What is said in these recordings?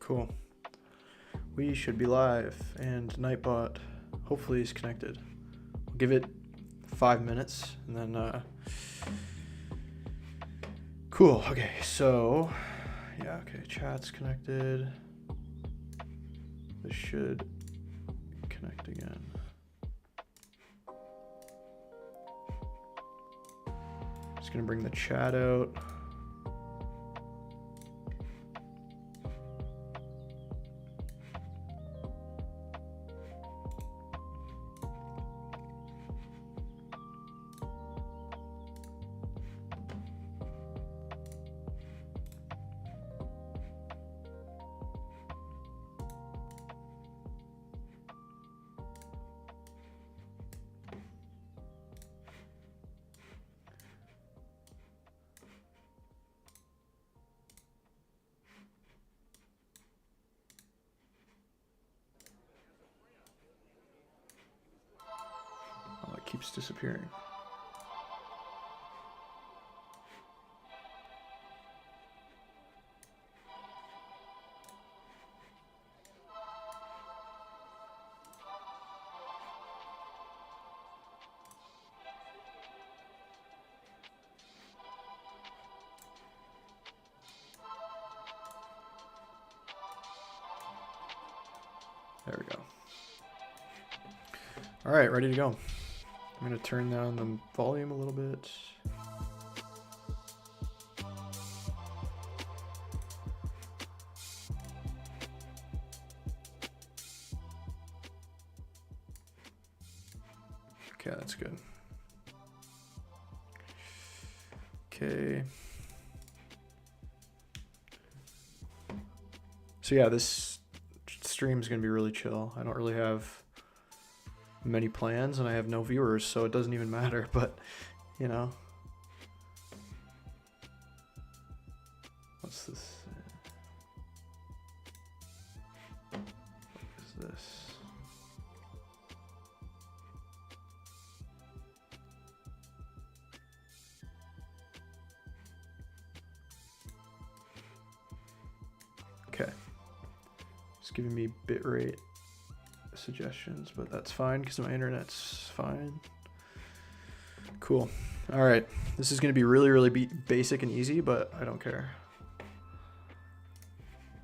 Cool. We should be live, and Nightbot hopefully is connected. We'll give it 5 minutes, and then cool. Okay, so yeah, okay, chat's connected. This should connect again. Just gonna bring the chat out. Keeps disappearing. There we go. All right, ready to go. I'm going to turn down the volume a little bit. Okay, that's good. Okay. So yeah, this stream is going to be really chill. I don't really have many plans and I have no viewers, so it doesn't even matter, but you know, what's this? What is this? Okay, it's giving me bitrate suggestions, but that's fine because my internet's fine. Cool. All right, this is going to be really basic and easy, but I don't care.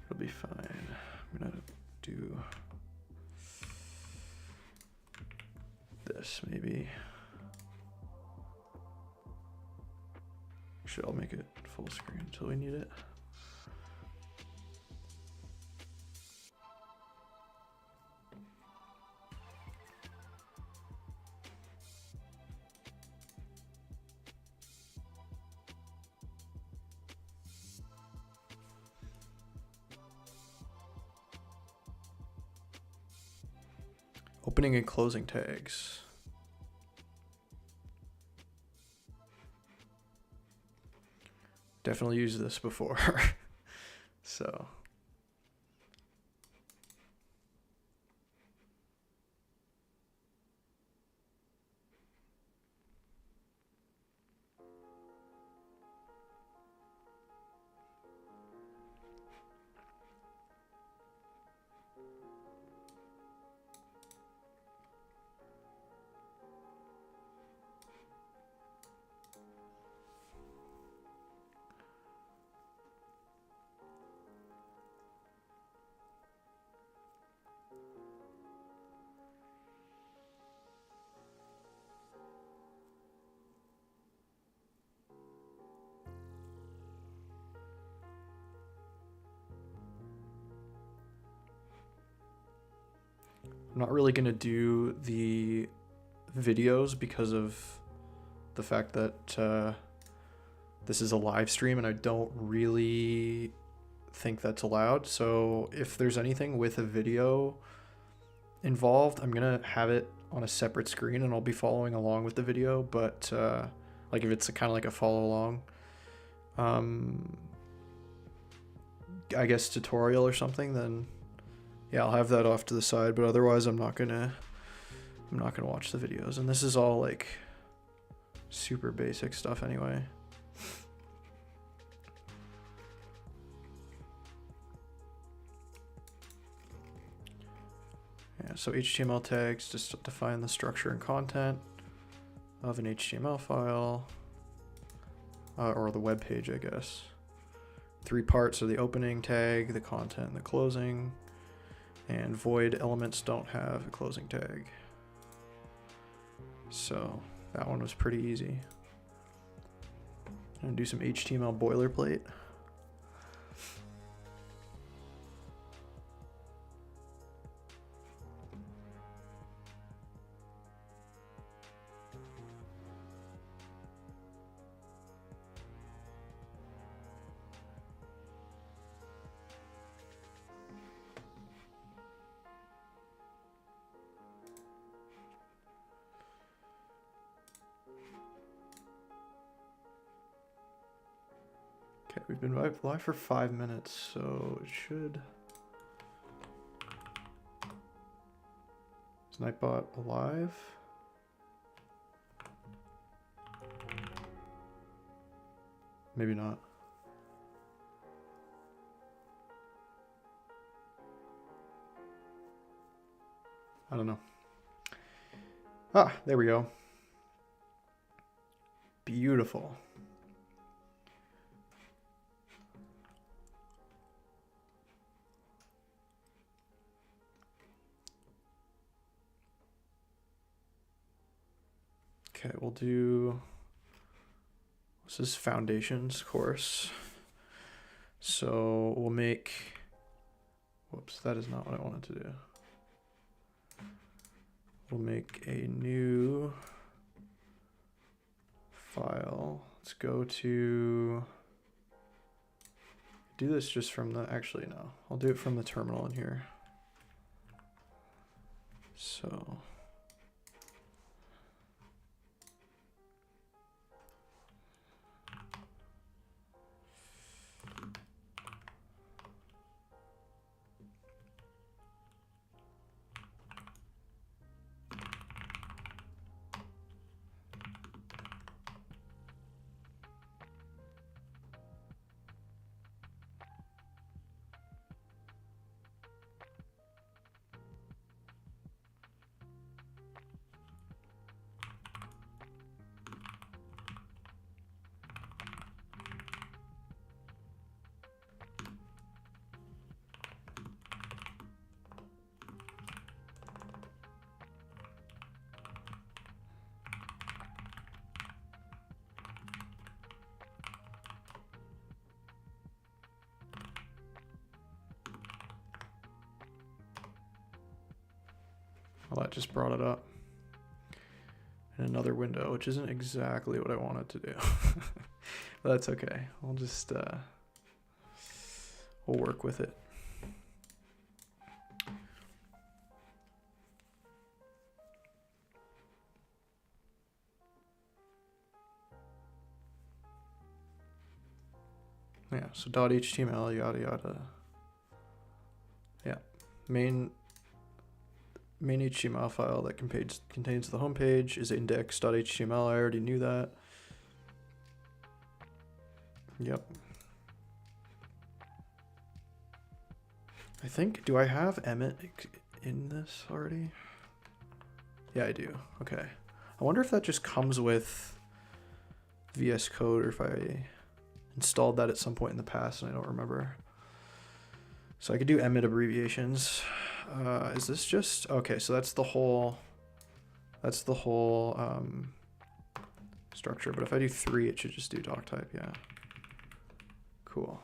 It'll be fine. I'm gonna do this maybe. Actually, I'll make it full screen until we need it. Opening and closing tags. Definitely used this before. So. I'm not really going to do the videos because of the fact that this is a live stream and I don't really think that's allowed. So if there's anything with a video involved, I'm going to have it on a separate screen and I'll be following along with the video. But like if it's kind of like a follow along, I guess tutorial or something, then yeah, I'll have that off to the side, but otherwise I'm not gonna watch the videos. And this is all like super basic stuff anyway. Yeah, so HTML tags just define the structure and content of an HTML file, or the web page, I guess. 3 parts are the opening tag, the content, and the closing. And void elements don't have a closing tag. So that one was pretty easy. I'm gonna do some HTML boilerplate. Okay, we've been live for 5 minutes, so it should. Is Nightbot alive? Maybe not. I don't know. Ah, there we go. Beautiful. Okay, we'll do, this is Foundations course. So we'll make, whoops, that is not what I wanted to do. We'll make a new file. Let's go to, do this just from the, actually no, I'll do it from the terminal in here. So. Well, that just brought it up in another window, which isn't exactly what I wanted to do. But that's okay. We'll just, we'll work with it. Yeah, so .html, yada, yada. Yeah, main HTML file that contains the home page is index.html. I already knew that. Yep. I think, do I have emmet in this already? Yeah, I do. Okay. I wonder if that just comes with VS Code or if I installed that at some point in the past and I don't remember. So I could do emmet abbreviations. Is this just, okay, so that's the whole structure, but if I do 3, it should just do doc type, yeah. Cool.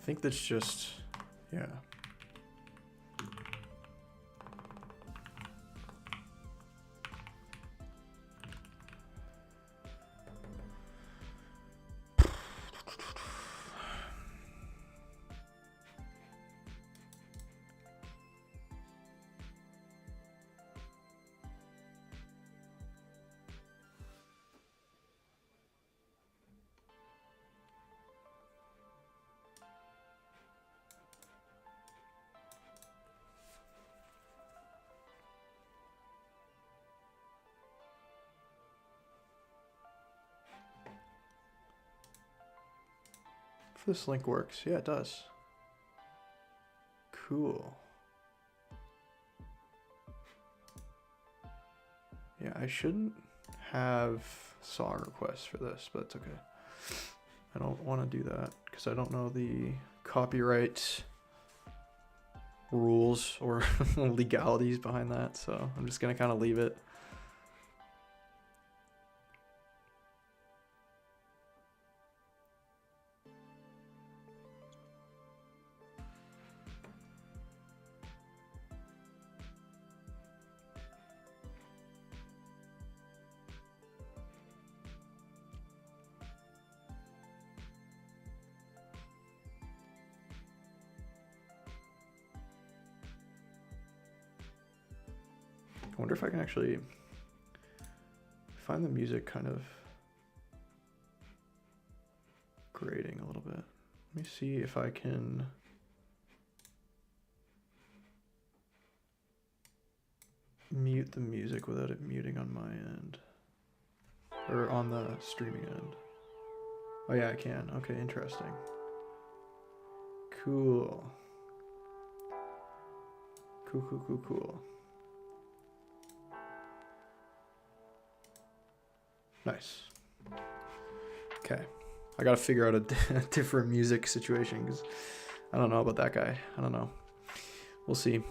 think that's just, yeah. This link works. Yeah, it does. Cool. Yeah, I shouldn't have song requests for this, but it's okay. I don't want to do that because I don't know the copyright rules or legalities behind that, so I'm just gonna kind of leave it. I wonder if I can actually find the music kind of grating a little bit. Let me see if I can mute the music without it muting on my end. Or on the streaming end. Oh yeah, I can. Okay, interesting. Cool. Cool. Nice. Okay. I gotta figure out a different music situation because I don't know about that guy. I don't know. We'll see.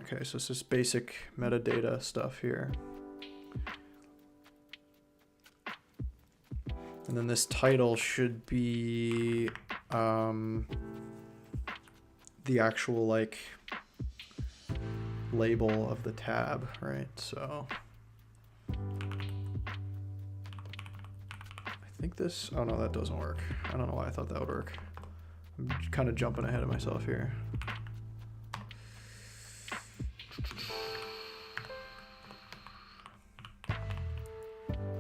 Okay, so it's just basic metadata stuff here. And then this title should be the actual like label of the tab, right? So I think this, oh no, that doesn't work. I don't know why I thought that would work. I'm kind of jumping ahead of myself here.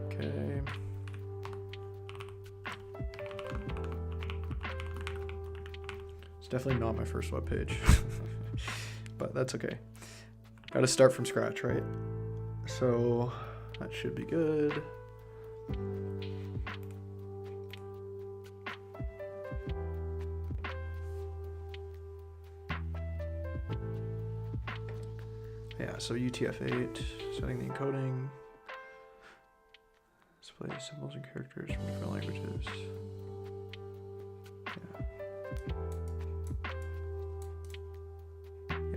Okay. It's definitely not my first web page, but that's okay. Got to start from scratch, right? So that should be good. Yeah, so UTF-8, setting the encoding, display symbols and characters from different languages.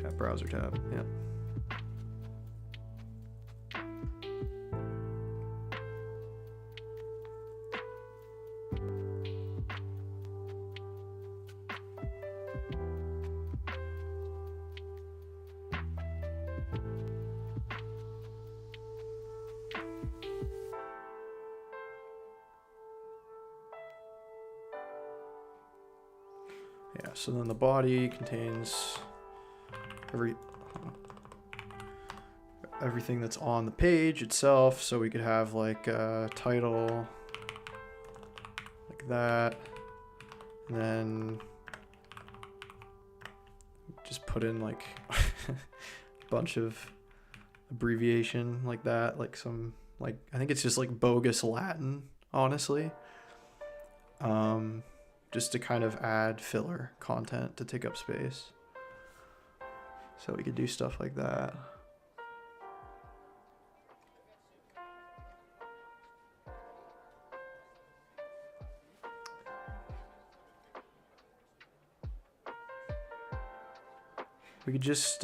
Yeah, browser tab, yeah. Yeah, so then the body contains everything that's on the page itself. So we could have like a title like that, and then just put in like a bunch of abbreviation like that, like some, like, I think it's just like bogus Latin, honestly. Just to kind of add filler content to take up space. So we could do stuff like that. We could just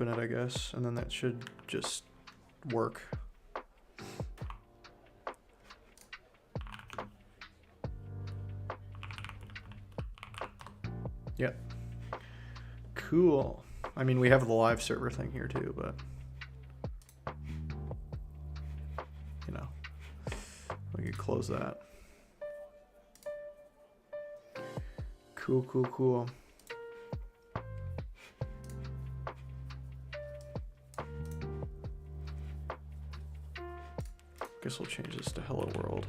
open it, I guess, and then that should just work. Yep. Cool. I mean, we have the live server thing here too, but you know, we could close that. Cool, cool, cool. Guess we'll change this to hello world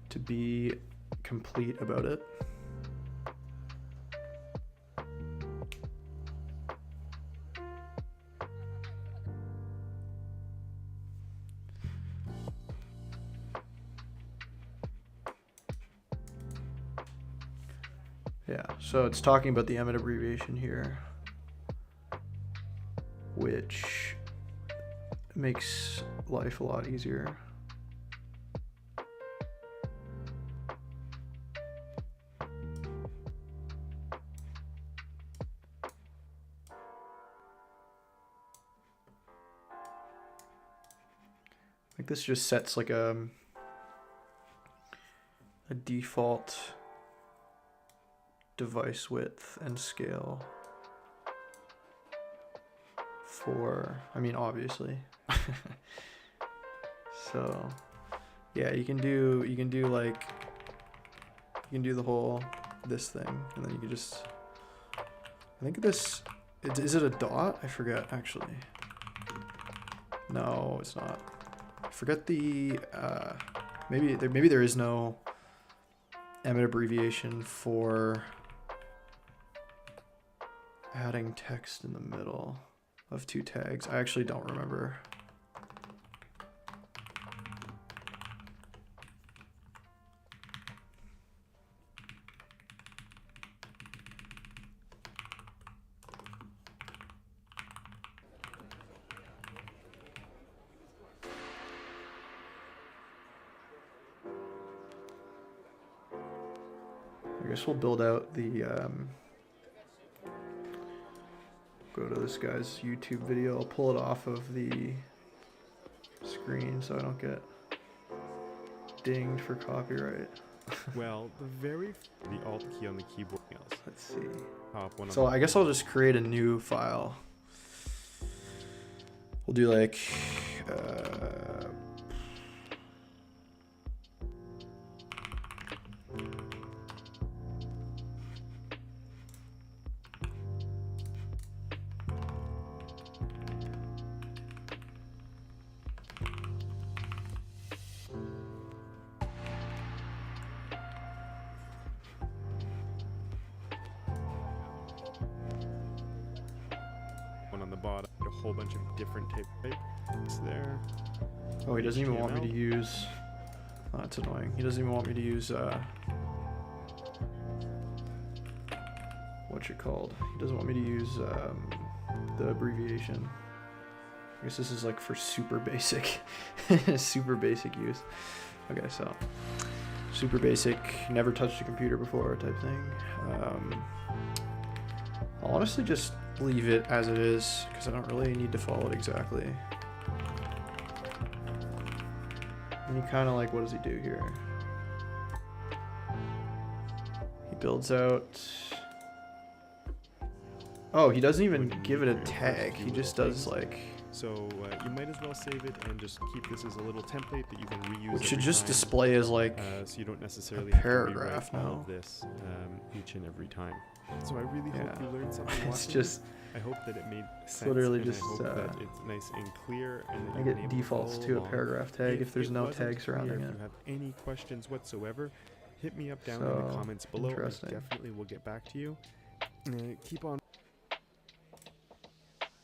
to be complete about it. Yeah, so it's talking about the emmet abbreviation here, which makes life a lot easier. Like this just sets like a default device width and scale for, I mean, obviously. So yeah, you can do like, you can do the whole this thing, and then you can just, I think this, is it a dot? I forget actually. No, it's not. I forget the maybe there is no emmet abbreviation for adding text in the middle of two tags. I actually don't remember. I guess we'll build out the go to this guy's YouTube video. I'll pull it off of the screen so I don't get dinged for copyright. Well, the Alt key on the keyboard. Let's see. One So I guess I'll just create a new file. We'll do like on the bottom, a whole bunch of different types there. oh, he doesn't even want me to use, oh, that's annoying. He doesn't even want me to use what's it called? He doesn't want me to use the abbreviation. I guess this is like for super basic super basic use. Okay, so super basic, never touched a computer before type thing. I'll honestly just leave it as it is because I don't really need to follow it exactly. And he kind of like, what does he do here? He builds out, oh, he doesn't even give it a tag. He just does like, so you might as well save it and just keep this as a little template that you can reuse. Which should just display as like so you don't necessarily a paragraph have to rewrite now. all of this each and every time. So I really Yeah. hope you learned something. It's just, I hope that it made sense. literally and just, I hope that it's nice and clear. And that I you've get been able defaults follow to a along. paragraph tag if there's it no wasn't tag surrounding clear, it. If you have any questions whatsoever, hit me up down in So, the comments below. I interesting. definitely will get back to you. Keep on.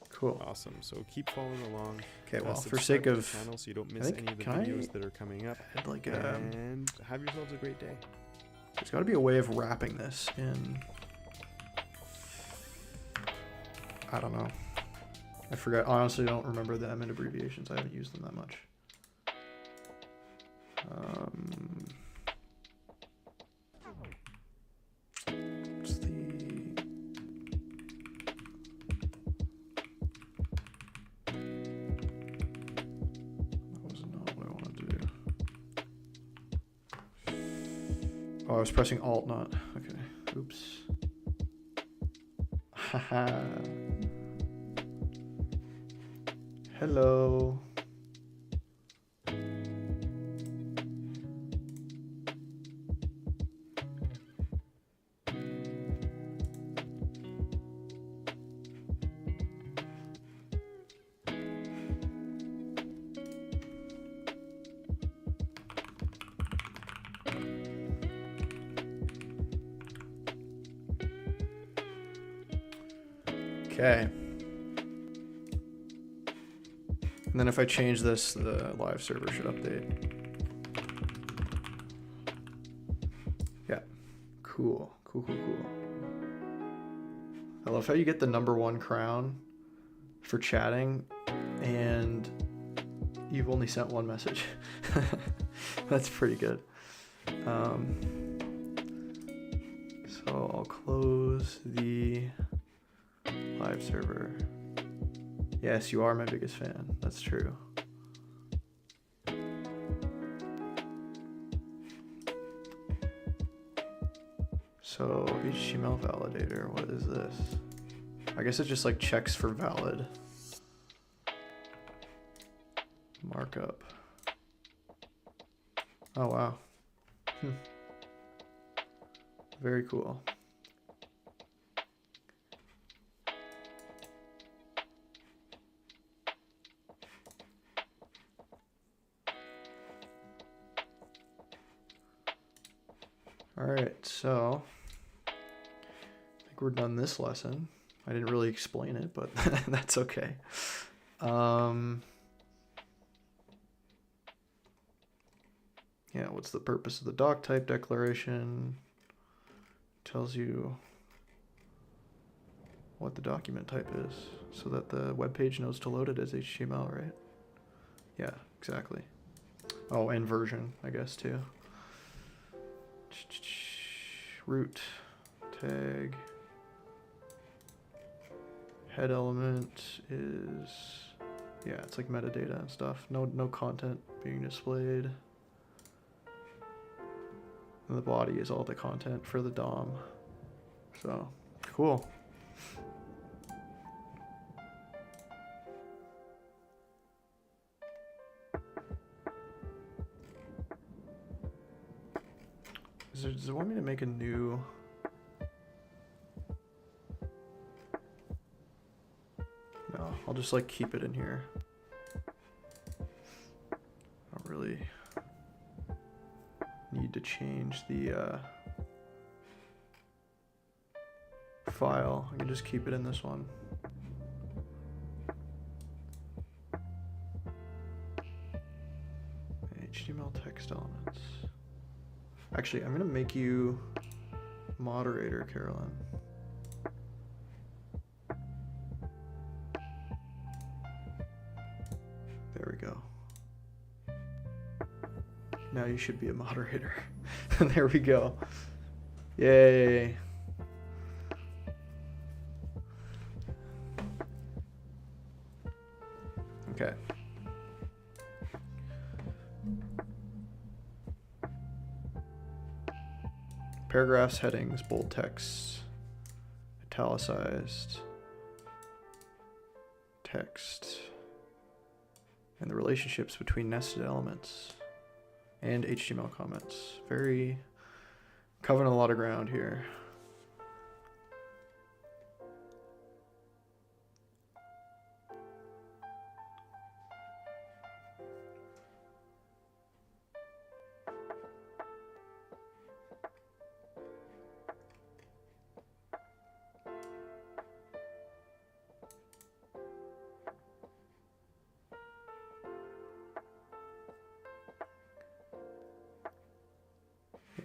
Cool. Awesome. So keep following along. Okay, well, for subscribe sake to the of, channel so you don't I miss think- any of the can I videos that are coming up. add like And have yourselves a great day. there's got to be a way of wrapping this in. I don't know. I forgot. Honestly, I don't remember the emmet abbreviations. I haven't used them that much. What's the Oh, I was pressing Alt, not. Okay. Oops. Haha. Hello. Okay. And then if I change this, the live server should update. Yeah. Cool. Cool, cool, cool. I love how you get the #1 crown for chatting and you've only sent one message. That's pretty good. So I'll close the live server. Yes, you are my biggest fan. That's true. So HTML validator, what is this? I guess it just like checks for valid markup. Oh wow. Very cool. All right, so I think we're done this lesson. I didn't really explain it, but that's okay. Yeah, what's the purpose of the doc type declaration? Tells you what the document type is so that the web page knows to load it as HTML, right? Yeah, exactly. Oh, and version, I guess, too. Root tag head element is, yeah, it's like metadata and stuff. No content being displayed. And the body is all the content for the DOM. So cool. Does it want me to make a new? No, I'll just like keep it in here. I don't really need to change the file. I can just keep it in this one. HTML text elements. Actually, I'm gonna make you moderator, Carolyn. There we go. Now you should be a moderator. There we go. Yay. Okay. Paragraphs, headings, bold text, italicized text, and the relationships between nested elements and HTML comments. Very covering a lot of ground here.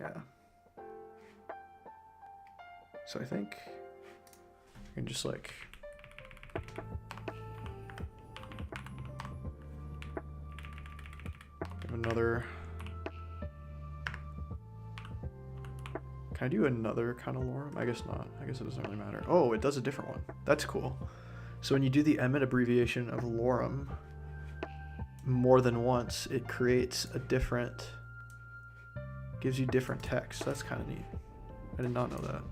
Yeah. So I think I can just like give another. Can I do another kind of lorem? I guess not. I guess it doesn't really matter. Oh, it does a different one. That's cool. So when you do the emmet abbreviation of lorem more than once, it creates a different Gives you different text. That's kind of neat. I did not know that.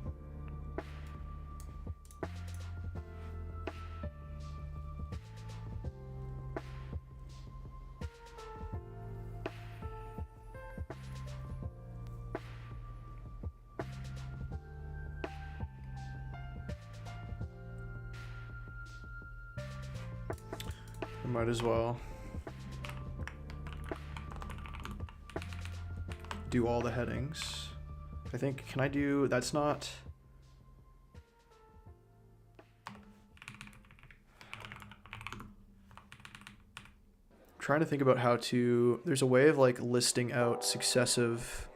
I might as well do all the headings. I think, can I do, that's not, I'm trying to think about how to, there's a way of like listing out successive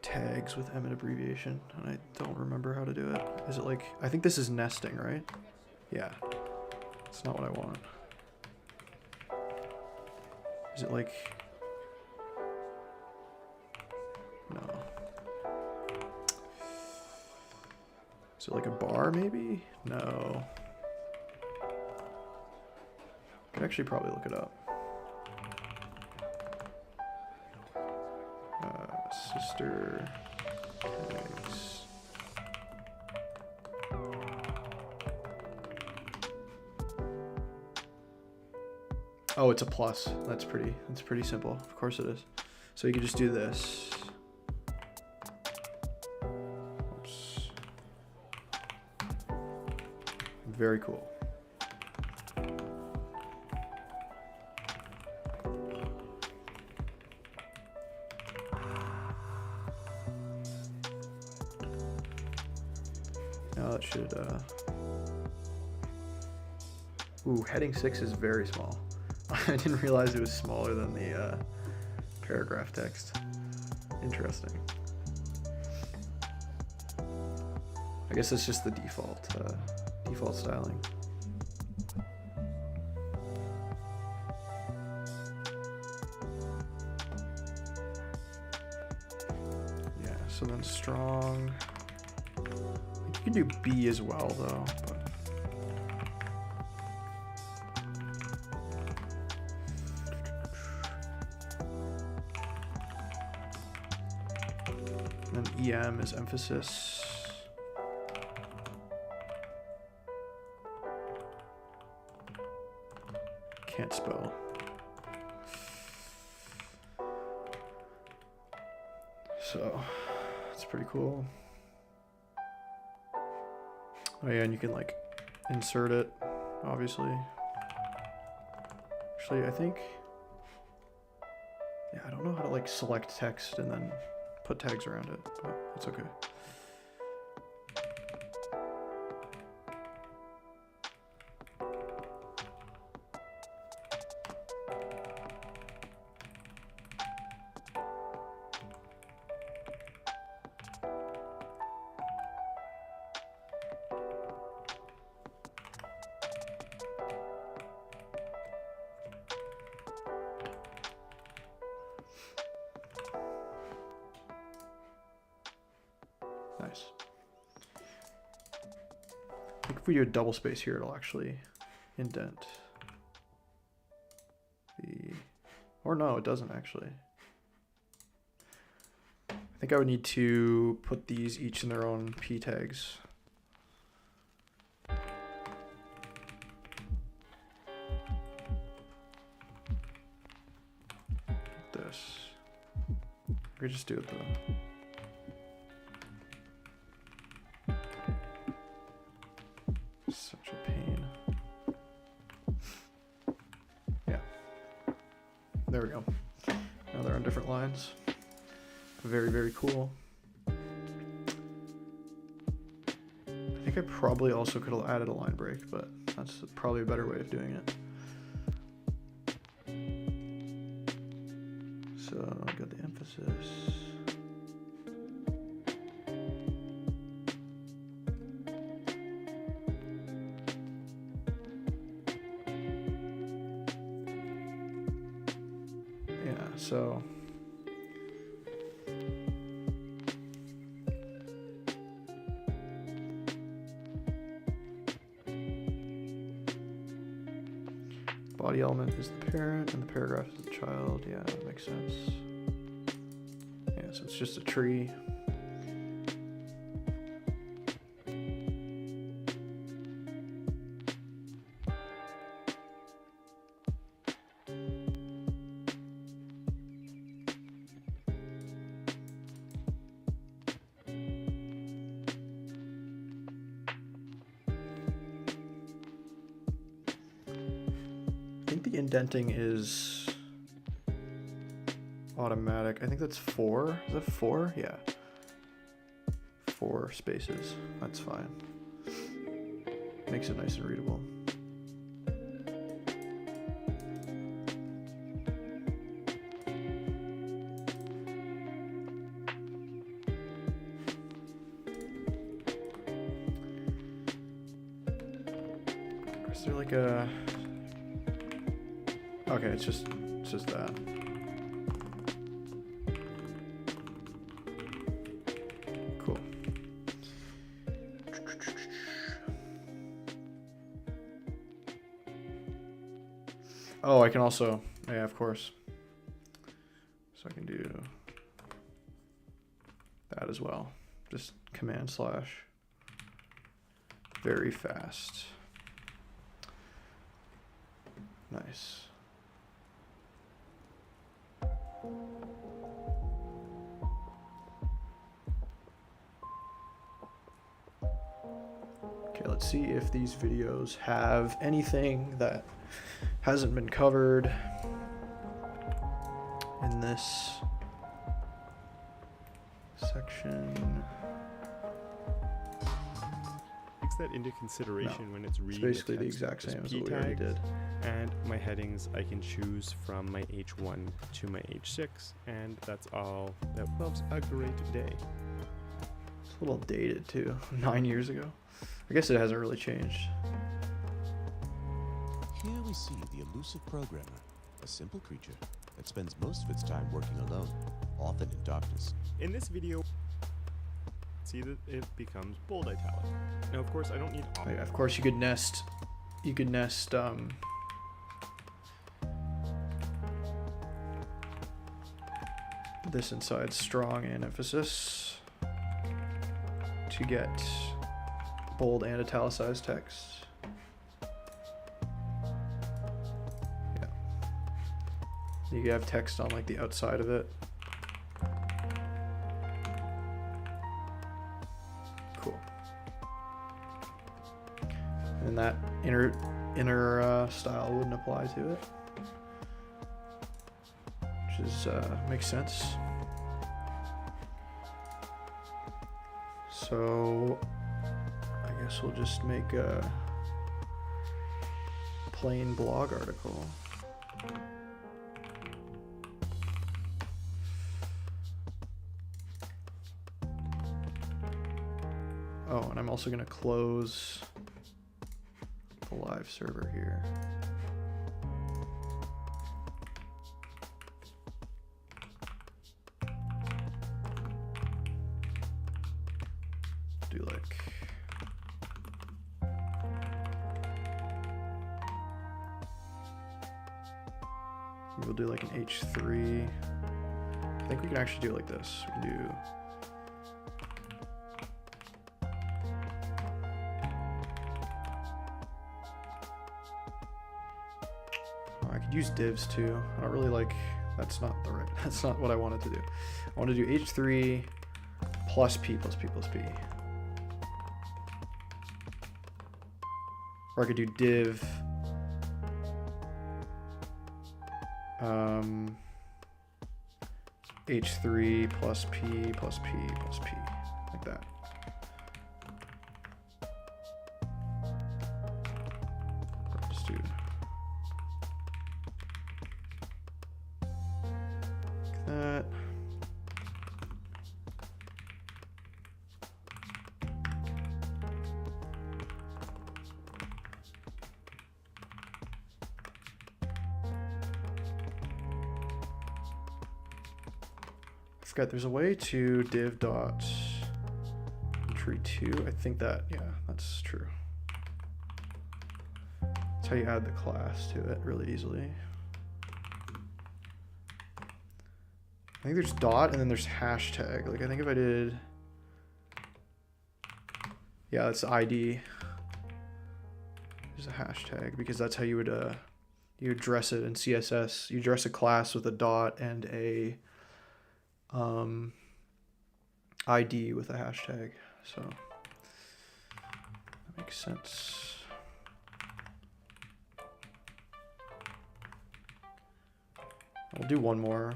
tags with emmet abbreviation, and I don't remember how to do it. Is it like, I think this is nesting, right? Yeah, it's not what I want. Is it like, no. Is it like a bar maybe? No. Could actually probably look it up. Sister tags. Oh, it's a plus. That's pretty simple. Of course it is. So you can just do this. Oops. Very cool. Now that should, ooh, heading 6 is very small. I didn't realize it was smaller than the paragraph text. Interesting. I guess it's just the default styling. Yeah, so then strong. I think you can do B as well though, but and then EM is emphasis. Can't spell. So it's pretty cool. Oh yeah, and you can like insert it, obviously. Actually, I think, yeah, I don't know how to like select text and then put tags around it, but it's okay. Nice. I think if we do a double space here, it'll actually indent the, or no, it doesn't actually. I think I would need to put these each in their own p tags. Like this. We could just do it though. Such a pain. Yeah. There we go. Now they're on different lines. Very, very cool. I think I probably also could have added a line break, but that's probably a better way of doing it. So I got the emphasis. So body element is the parent and the paragraph is the child. Yeah, that makes sense. Yeah, so it's just a tree. I think the indenting is automatic. I think that's 4. Is that 4? Yeah. 4 spaces. That's fine. Makes it nice and readable. Is there like a... Okay, it's just that. Cool. Oh, I can also, yeah, of course. So I can do that as well. Just command slash. Very fast. Nice. Okay, let's see if these videos have anything that hasn't been covered in this section. Takes that into consideration when it's reading. It's basically the exact same as what we already did. And my headings I can choose from my H1 to my H6, and that's all. That was a great day. It's a little dated too, 9 years ago. I guess it hasn't really changed. Here we see the elusive programmer, a simple creature that spends most of its time working alone, often in darkness. In this video, see that it becomes bold italic. Now, of course, I don't need all. Of course, you could nest. You could nest. This inside strong and emphasis to get bold and italicized text. Yeah. You can have text on like the outside of it. Cool. And that inner style wouldn't apply to it, which is makes sense. So I guess we'll just make a plain blog article. Oh, and I'm also going to close the live server here. Do like we'll do like an H3. I think we can actually do it like this. We can do use divs too. I don't really like, that's not what I wanted to do. I want to do H3 plus P plus P plus P. Or I could do div H3 plus P plus P plus P, like that. Or just do that. I forgot there's a way to div dot entry 2. I think that, yeah, that's true. That's how you add the class to it really easily. I think there's dot and then there's hashtag. Like I think if I did, yeah, that's ID. There's a hashtag because that's how you would you address it in CSS. You address a class with a dot and a ID with a hashtag. So that makes sense. I'll do one more.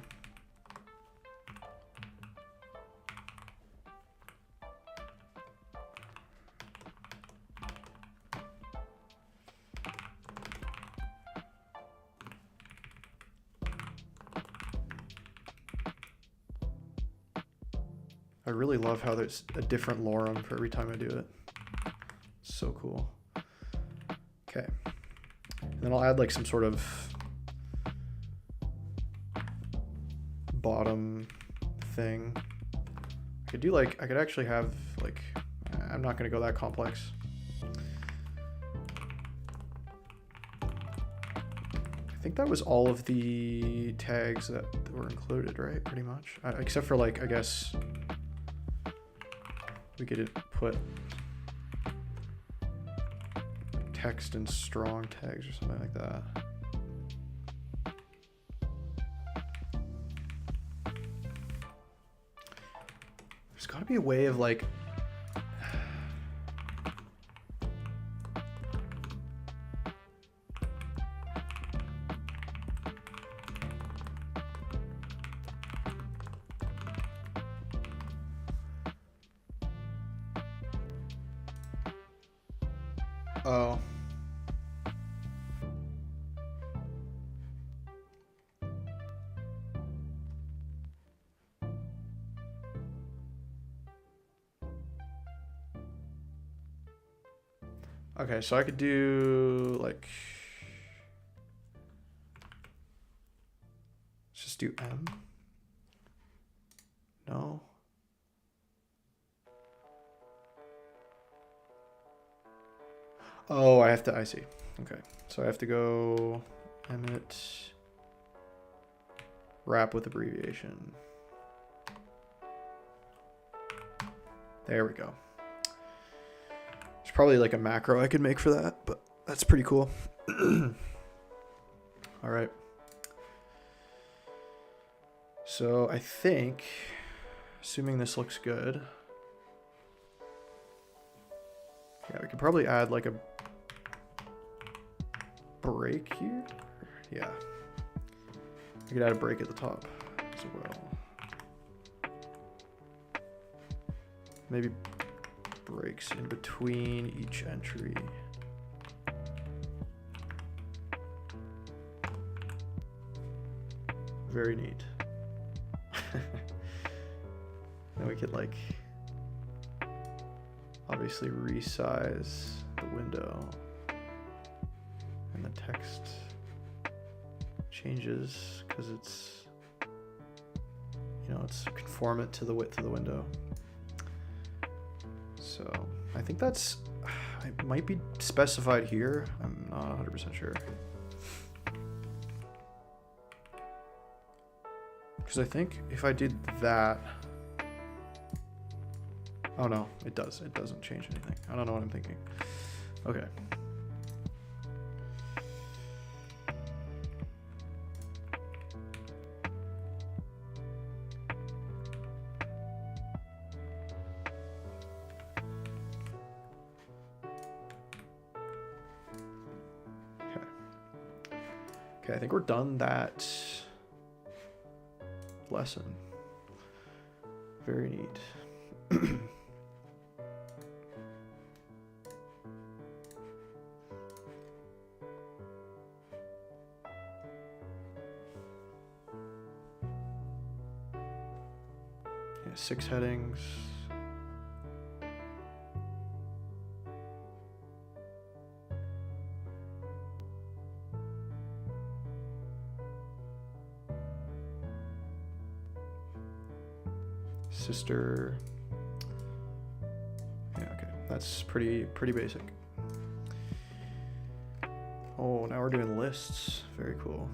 I really love how there's a different lorem for every time I do it. It's so cool. Okay. And then I'll add like some sort of bottom thing. I could do like, I could actually have like, I'm not going to go that complex. I think that was all of the tags that were included, right? Pretty much. Except for like, I guess we could put text and strong tags or something like that. There's got to be a way of like oh. Okay, so I could do like, let's just do M. No. Oh, I have to, I see. Okay, so I have to go emmet wrap with abbreviation. There we go. There's probably like a macro I could make for that, but that's pretty cool. All right. So I think, assuming this looks good, yeah, we could probably add like a break here. Yeah. I could add a break at the top as well. Maybe breaks in between each entry. Very neat. Then we could like obviously resize the window and the text changes because it's, you know, it's conform it to the width of the window. So I think that's, it might be specified here. I'm not 100% sure. Because I think if I did that, oh no, it does. It doesn't change anything. I don't know what I'm thinking. Okay. Okay, I think we're done that lesson. Very neat. Yeah, 6 headings. Sister. Yeah, okay. That's pretty basic. Oh, now we're doing lists. Very cool.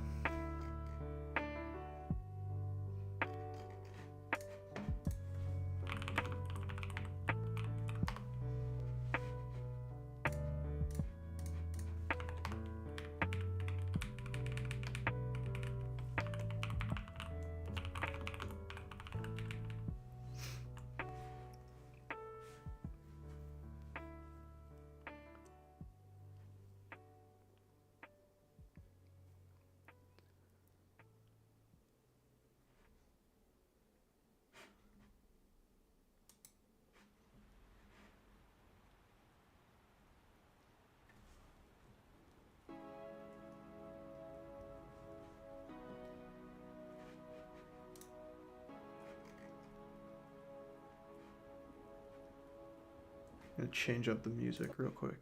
I'm gonna change up the music real quick.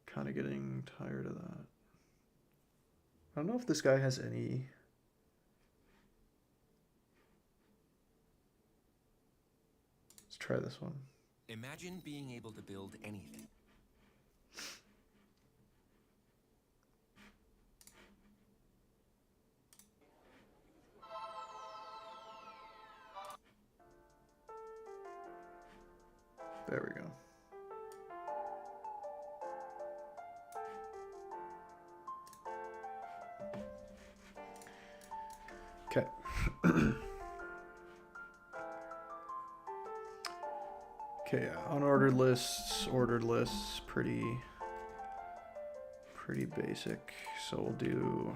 Kind of getting tired of that. I don't know if this guy has any. Let's try this one. Imagine being able to build anything. There we go. Okay. Okay, unordered lists, ordered lists, pretty basic. So we'll do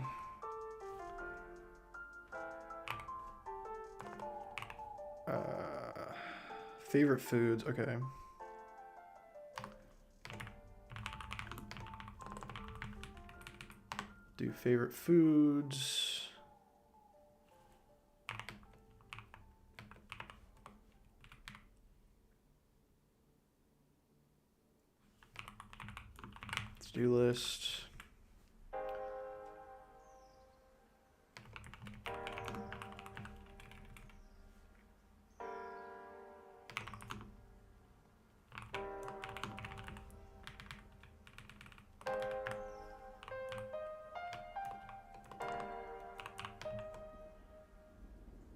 favorite foods. Okay. Do favorite foods. To-do list.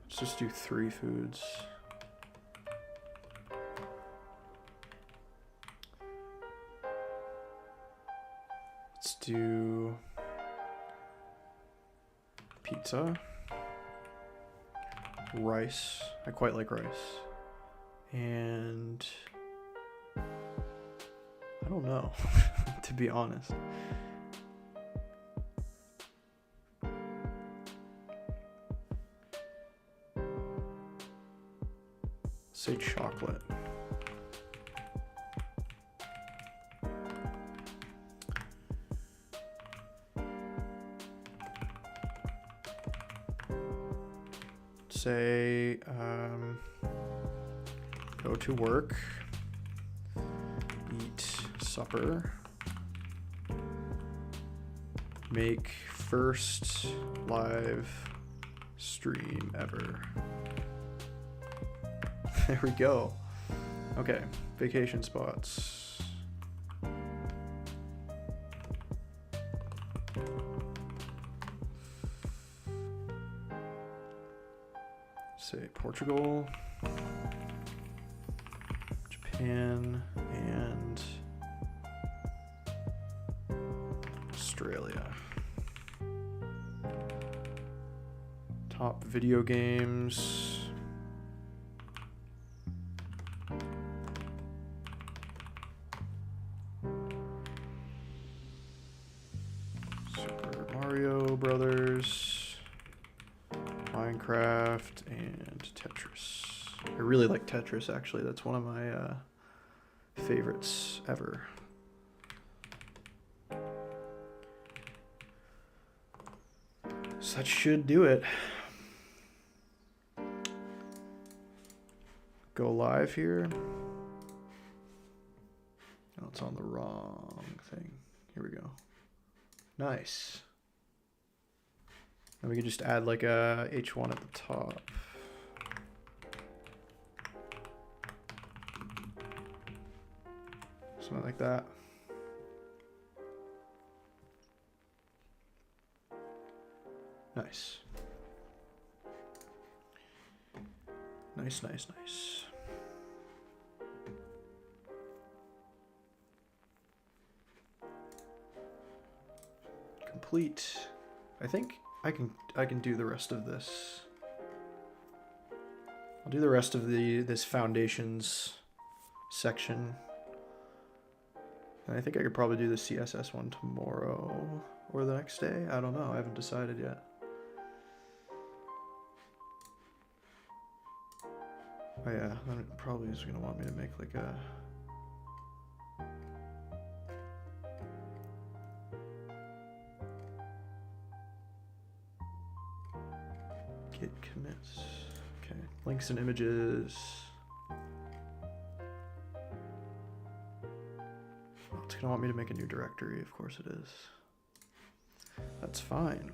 Let's just do 3 foods. Let's do pizza, rice. I quite like rice. And I don't know, to be honest. Say chocolate. Say go to work, eat supper, make first live stream ever. There we go. Okay, vacation spots. Say Portugal, Japan, and Australia. Top video games. Super Mario Brothers, Minecraft, and Tetris. I really like Tetris, actually. That's one of my favorites ever. So that should do it. Go live here. Oh, it's on the wrong thing. Here we go. Nice. And we can just add like a H1 at the top. Something like that. Nice. Nice, nice, nice. Complete. I think I can do the rest of this. I'll do the rest of this foundations section. And I think I could probably do the CSS one tomorrow or the next day. I don't know. I haven't decided yet. Oh yeah, then it probably is gonna want me to make like a git commits. Okay, links and images. Oh, it's gonna want me to make a new directory, of course it is. That's fine.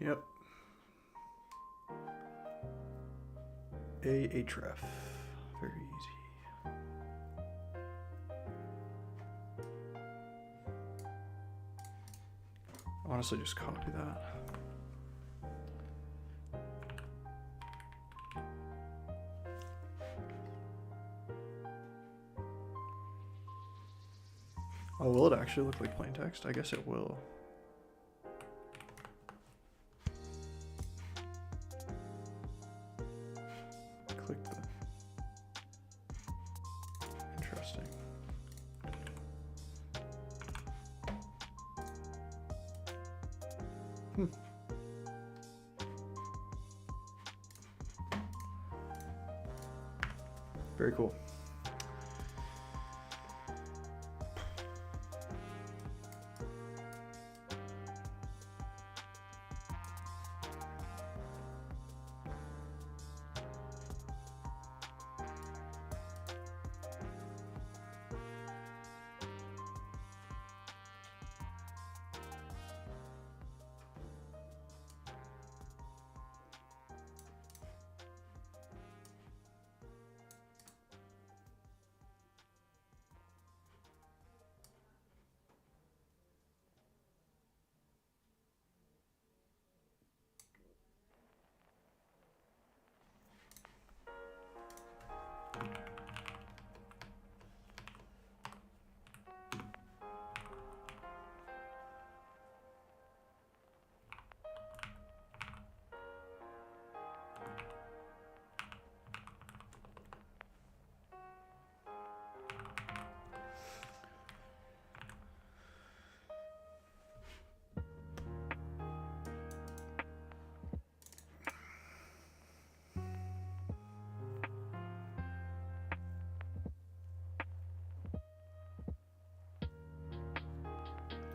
Yep. Ahref. Very easy. Honestly, just copy that. Oh, will it actually look like plain text? I guess it will. Click the... Interesting. Very cool.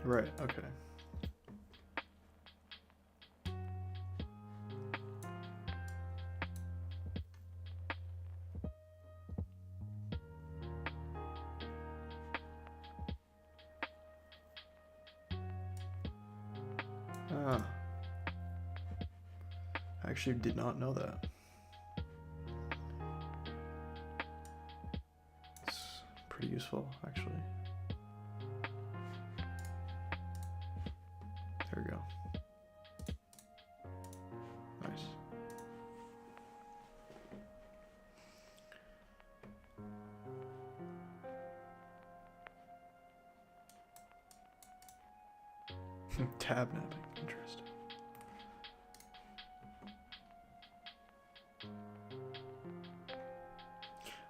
Right, okay. Ah. I actually did not know that. It's pretty useful, actually. There we go. Nice. Tab napping, interesting.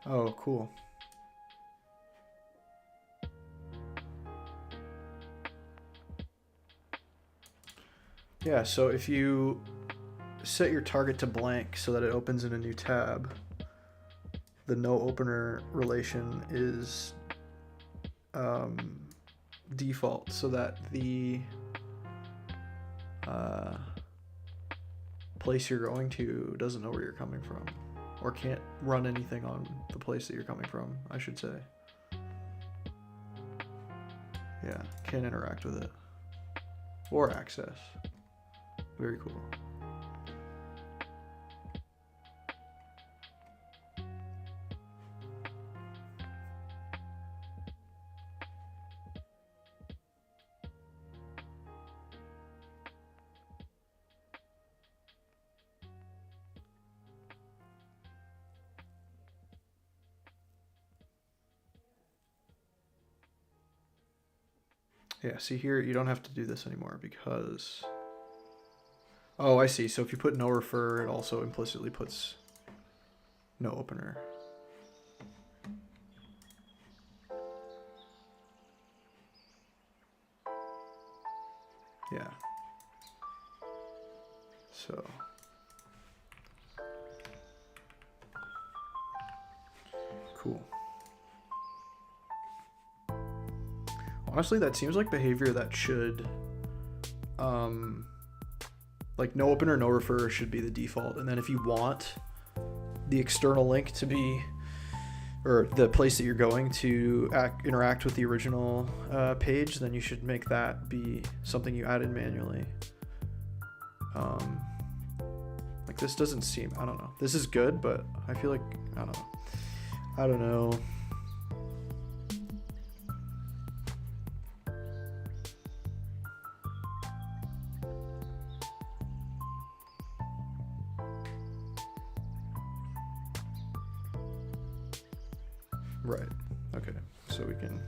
Oh, cool. Yeah, so if you set your target to blank so that it opens in a new tab, the no opener relation is default, so that the place you're going to doesn't know where you're coming from, or can't run anything on the place that you're coming from, I should say. Yeah, can't interact with it or access. Very cool. Yeah, see here, you don't have to do this anymore because... Oh, I see. So if you put no refer, it also implicitly puts no opener. Yeah. So... Cool. Honestly, that seems like behavior that should... like no opener, no refer should be the default. And then if you want the external link to be, or the place that you're going to interact with the original page, then you should make that be something you added manually. Like this doesn't seem, I don't know. This is good, but I feel like, I don't know. Right. Okay. So we can...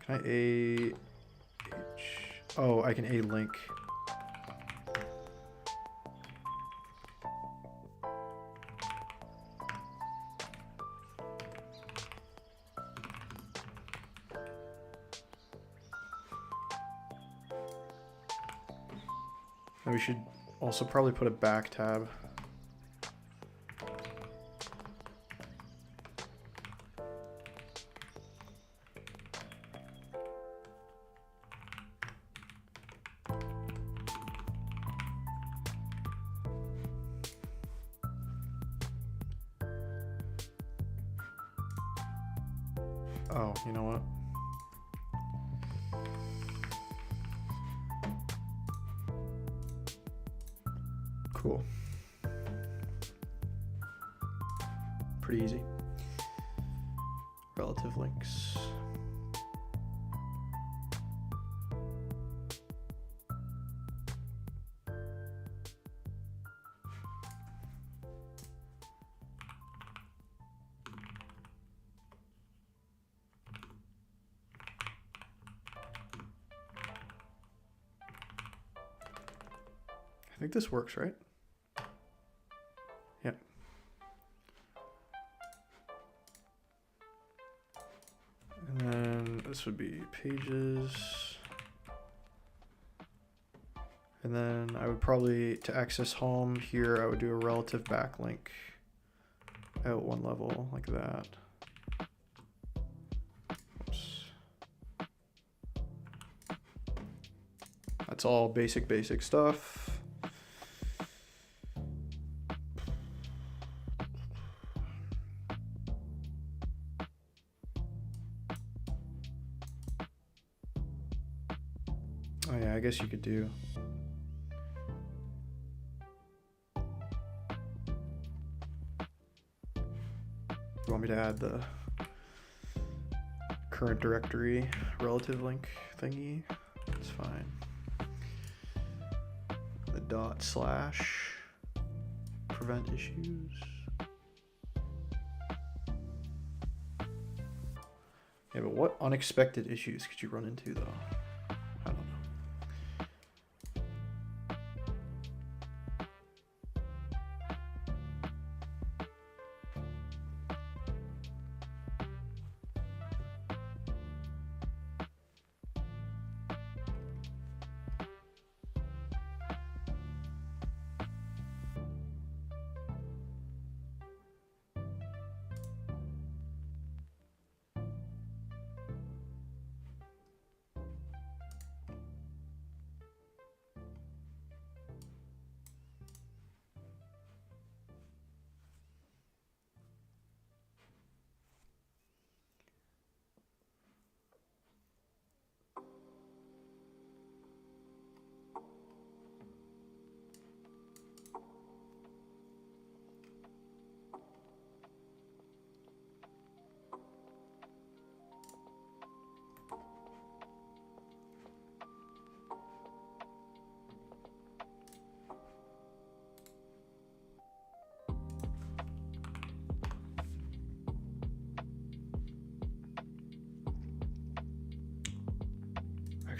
Can I A... H... Oh, I can A link. And we should also probably put a back tab. Oh, you know what? Cool. Pretty easy. Relative links. I think this works, right? Yep. And then this would be pages. And then I would probably, to access home here, I would do a relative backlink out one level like that. Oops. That's all basic stuff. Oh yeah, I guess you could do. You want me to add the current directory relative link thingy? It's fine. The / prevent issues. Yeah, but what unexpected issues could you run into though? I don't know.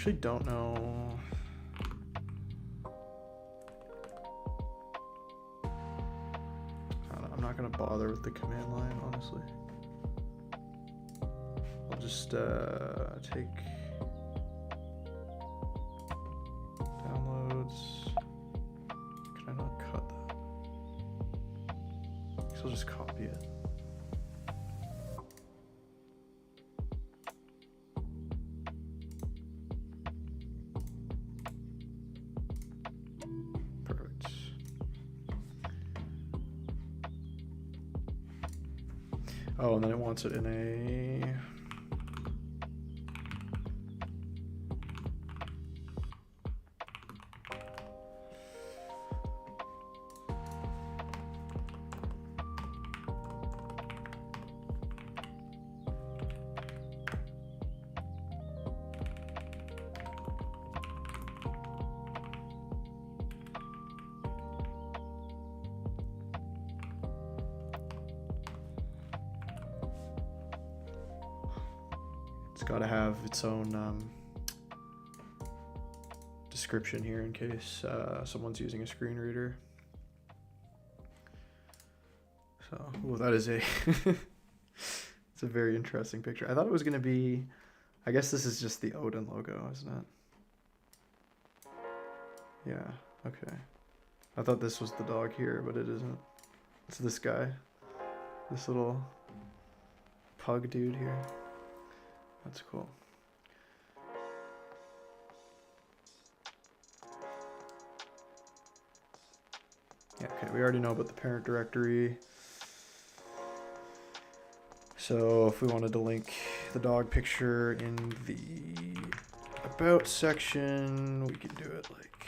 actually don't know. I'm not gonna bother with the command line, honestly. I'll just take downloads. Can I not cut that? I guess I'll just copy it. Perfect. Oh, and then it wants it in a... It's got to have its own description here in case someone's using a screen reader. So, ooh, that is a it's a very interesting picture. I thought it was going to be, I guess this is just the Odin logo, isn't it? Yeah, okay. I thought this was the dog here, but it isn't. It's this guy. This little pug dude here. That's cool. Yeah, okay, we already know about the parent directory. So if we wanted to link the dog picture in the about section, we could do it like...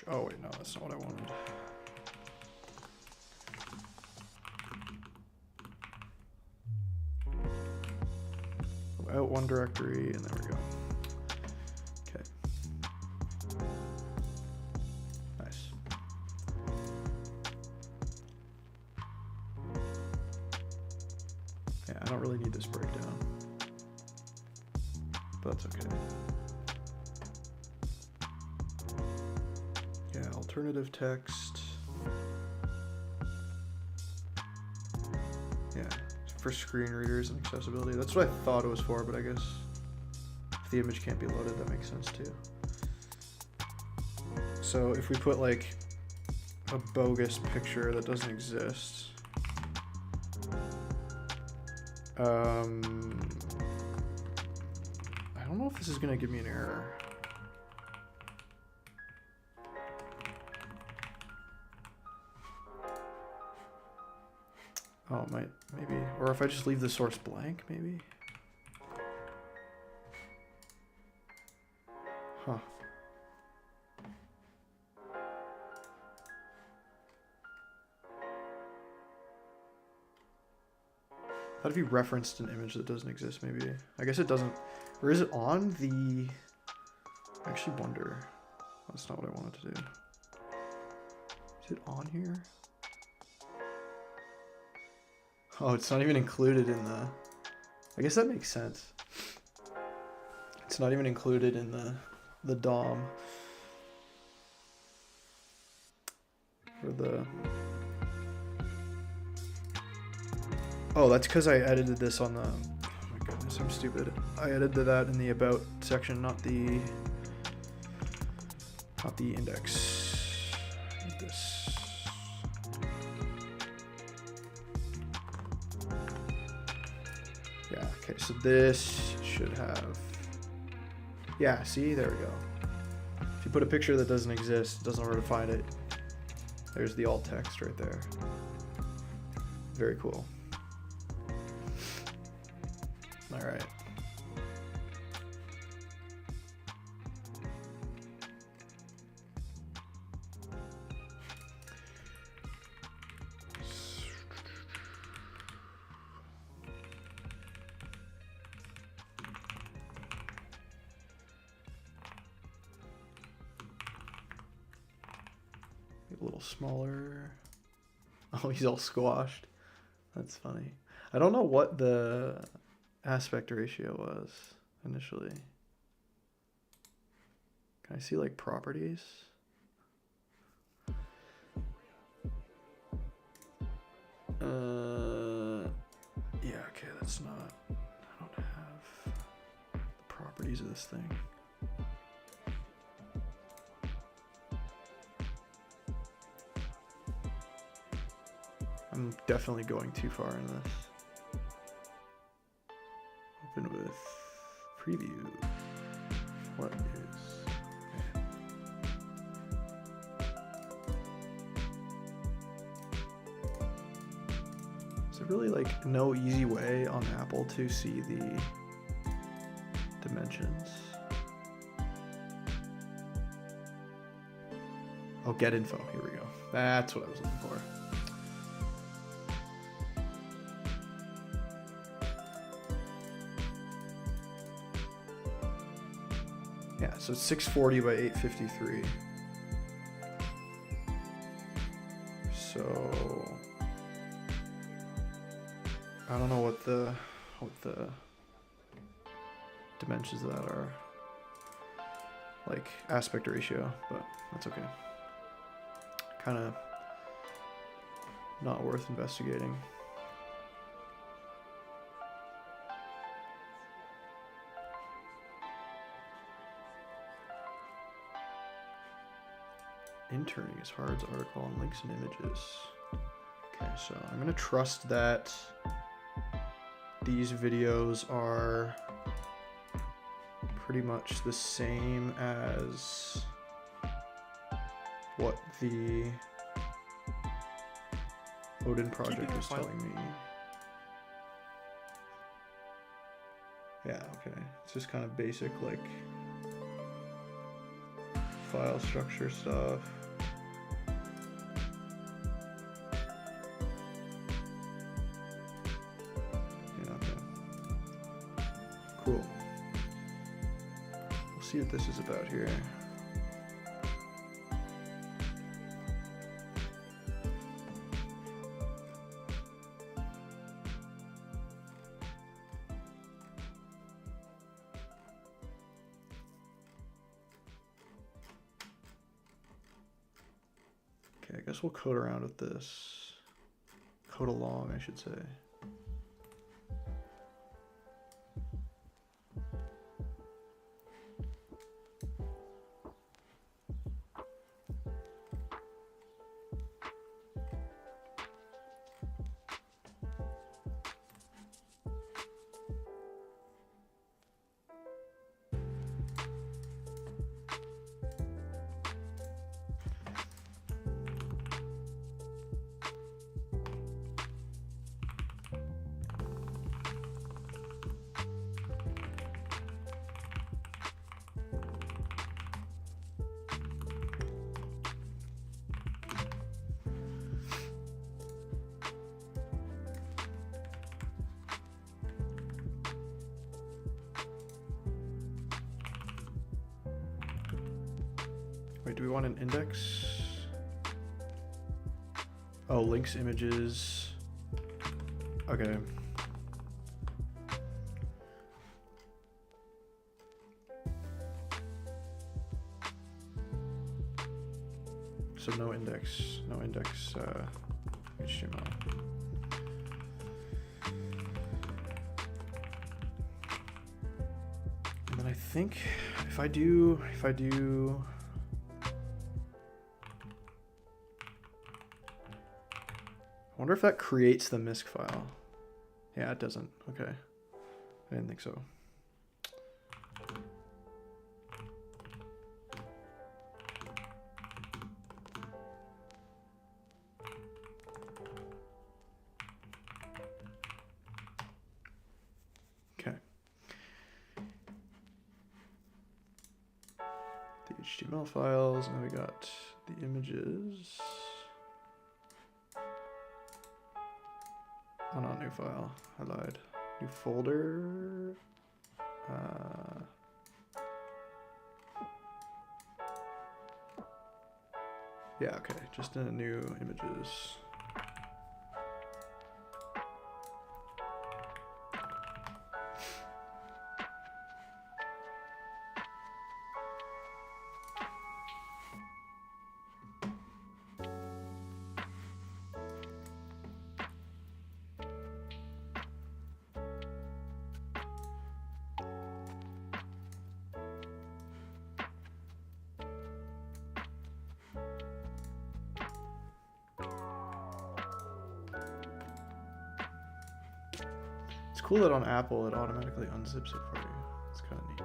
Oh wait, no, that's not what I wanted. Out one directory, and there we go. Okay. Nice. Yeah, I don't really need this breakdown, but that's okay. Yeah, alternative text. Yeah. For screen readers and accessibility. That's what I thought it was for, but I guess if the image can't be loaded, that makes sense too. So if we put like a bogus picture that doesn't exist, I don't know if this is gonna give me an error. Oh, it might, maybe. Or if I just leave the source blank, maybe? Huh. Thought if you referenced an image that doesn't exist, maybe. I guess it doesn't. Or is it on the... I actually wonder. That's not what I wanted to do. Is it on here? Oh, it's not even included in the... I guess that makes sense. It's not even included in the DOM. Or the... Oh, that's because I edited this on the... Oh my goodness, I'm stupid. I edited that in the About section, not the index. This. Yeah, okay, so this should have... Yeah, see, there we go. If you put a picture that doesn't exist, it doesn't know where to find it, there's the alt text right there. Very cool. All right. A little smaller. Oh, he's all squashed. That's funny. I don't know what the aspect ratio was initially. Can I see like properties? Yeah, okay, that's not, I don't have the properties of this thing. I'm definitely going too far in this. Open with preview. What is? Okay. Is there really like no easy way on Apple to see the dimensions? Oh, get info. Here we go. That's what I was looking for. Yeah, so it's 640 by 853. So I don't know what the dimensions of that are. Like aspect ratio, but that's okay. Kind of not worth investigating. Interning is Hard's article on links and images. Okay, so I'm gonna trust that these videos are pretty much the same as what the Odin Project was telling me. Yeah, okay. It's just kind of basic, like, file structure stuff. Yeah, okay. Cool. We'll see what this is about here. Okay, I guess we'll code around with this. Code along, I should say. Wait, do we want an index? Oh, links, images. Okay. So no index HTML. And then I think if I do I wonder if that creates the MISC file. Yeah, it doesn't. Okay. I didn't think so. Okay. The HTML files, and we got the images. Oh, not new file. I lied. New folder. Yeah, okay. Just in a new images. cool that on Apple it automatically unzips it for you. It's kind of neat.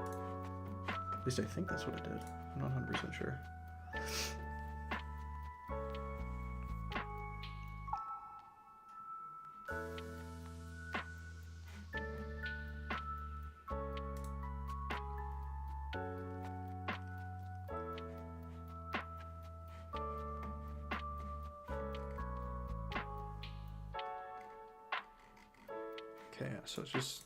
At least I think that's what it did. I'm not 100% sure. Okay, yeah, so it's just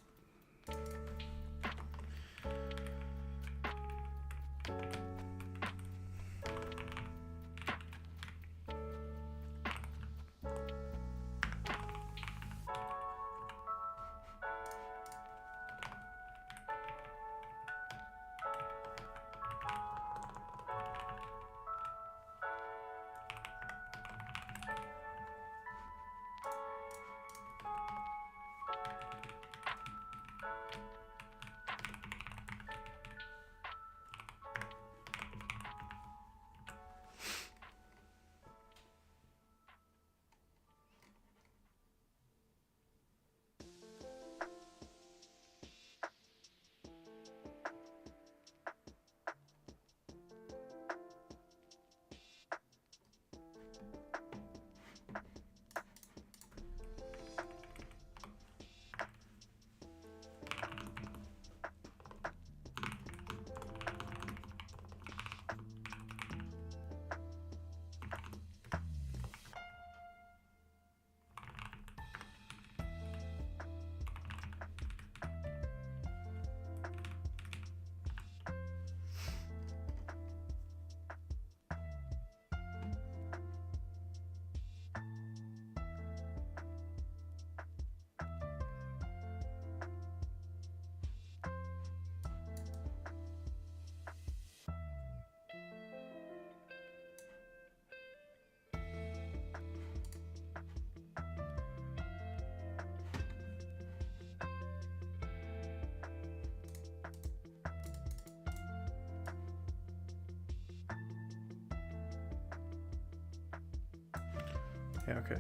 yeah, okay,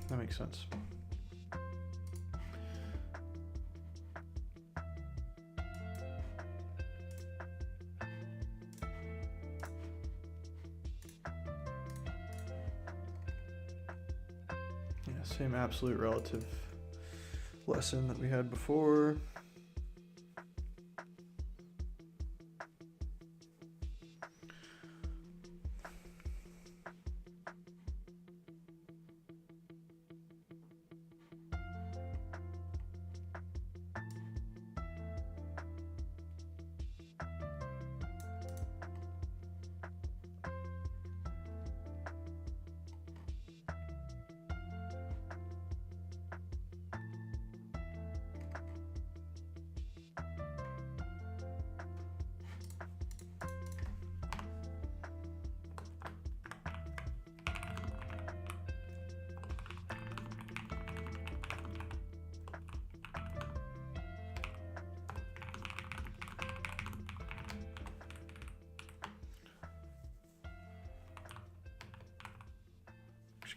that makes sense. Yeah, same absolute relative lesson that we had before.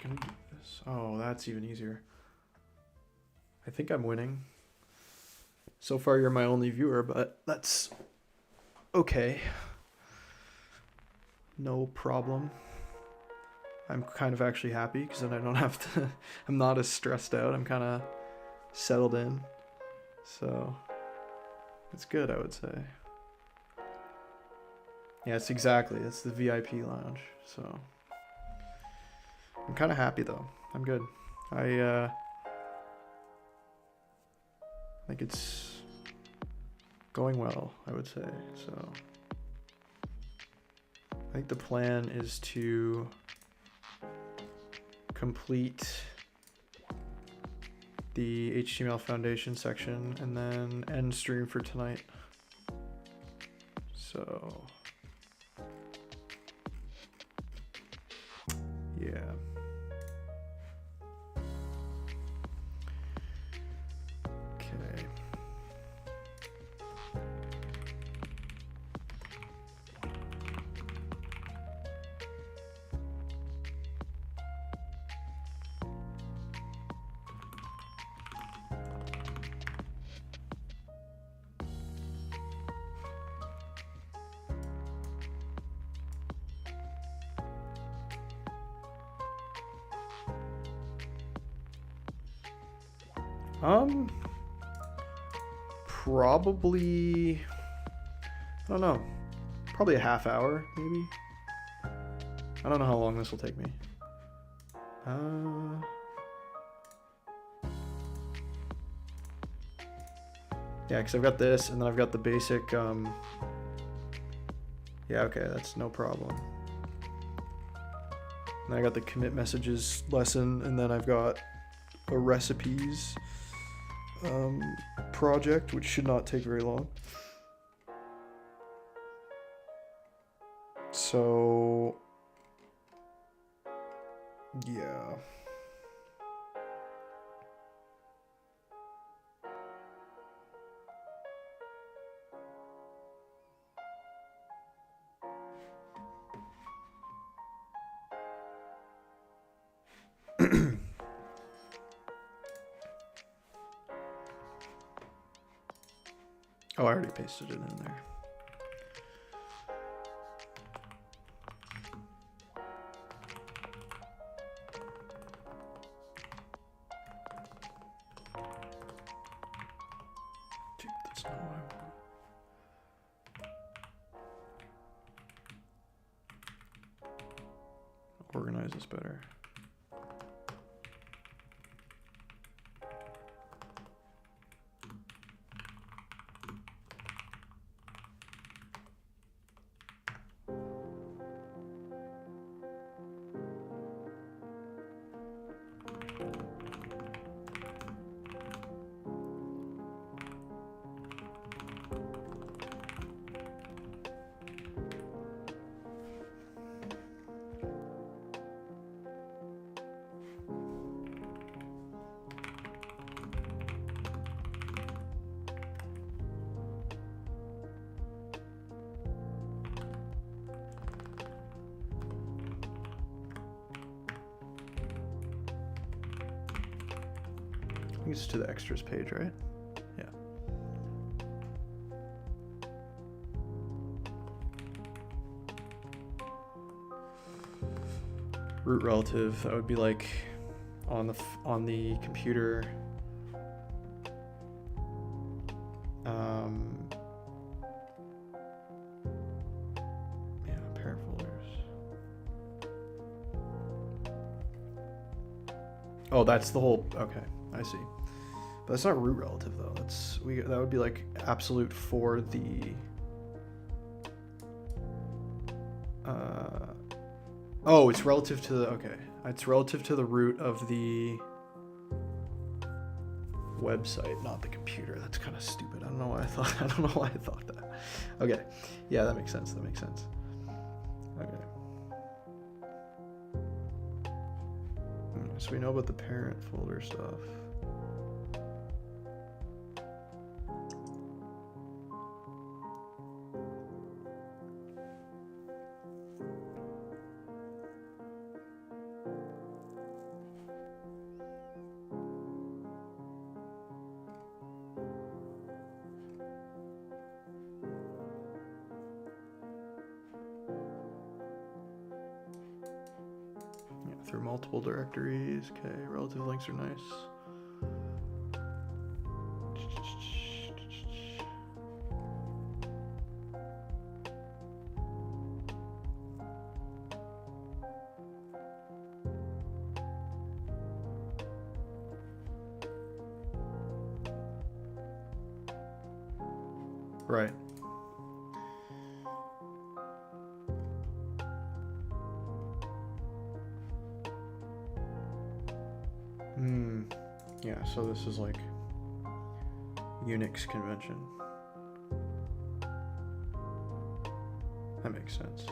Gonna do this. Oh, that's even easier. I think I'm winning. So far, you're my only viewer, but that's okay. No problem. I'm kind of actually happy because then I don't have to, I'm not as stressed out. I'm kind of settled in. So it's good, I would say. Yeah, it's exactly. It's the VIP lounge. So I'm kind of happy though. I'm good. I think it's going well, I would say. So I think the plan is to complete the HTML foundation section and then end stream for tonight. So yeah. Okay. Probably, I don't know, probably a half hour, maybe. I don't know how long this will take me. Yeah, because I've got this, and then I've got the basic, yeah, okay, that's no problem. And then I got the commit messages lesson, and then I've got a recipes project, which should not take very long. So, yeah. Oh, I already pasted it in there. Dude, that's not what I want. Organize this better. I think it's to the extras page, right? Yeah. Root relative, that would be like on the computer. Yeah, parent folders. Oh, that's the whole, okay. I see, but that's not root relative though. That would be like absolute for the. Oh, it's relative to the, okay. It's relative to the root of the website, not the computer. That's kind of stupid. I don't know why I thought. I don't know why I thought that. Okay, yeah, that makes sense. That makes sense. Okay. So we know about the parent folder stuff. Through multiple directories. Okay, relative links are nice. Right. Yeah, so this is like Unix convention. That makes sense.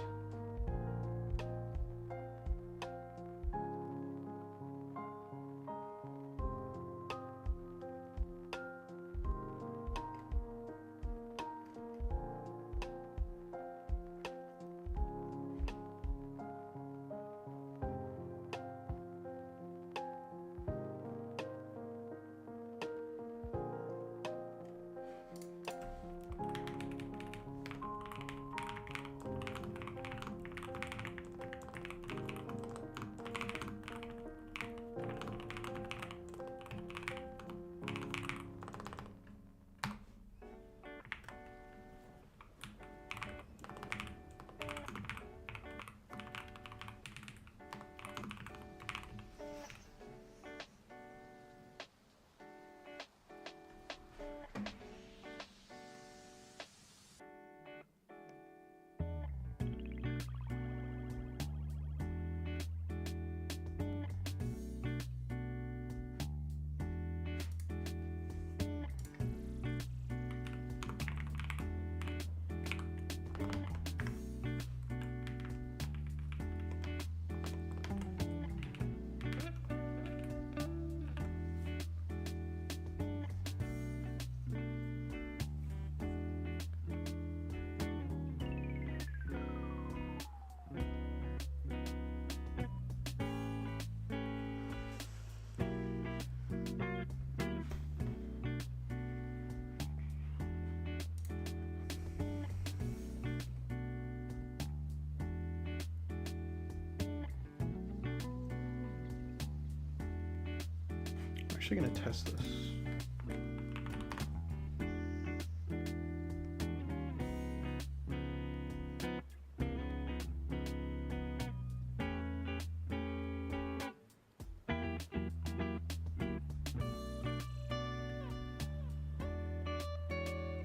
actually gonna test this.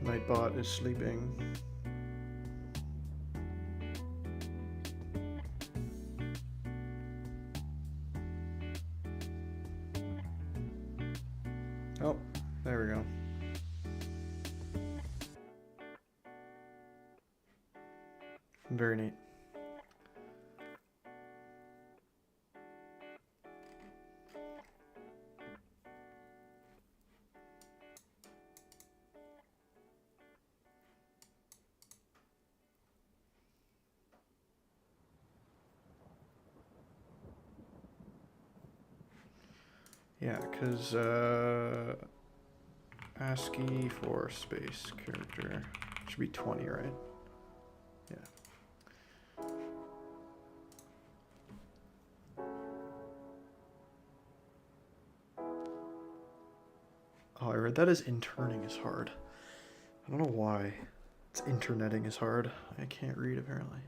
Nightbot is sleeping. Oh, there we go. Very neat. Yeah, because ASCII for space character should be 20, right? Yeah. Oh, I read that as interning is hard. I don't know why. It's interneting is hard. I can't read apparently.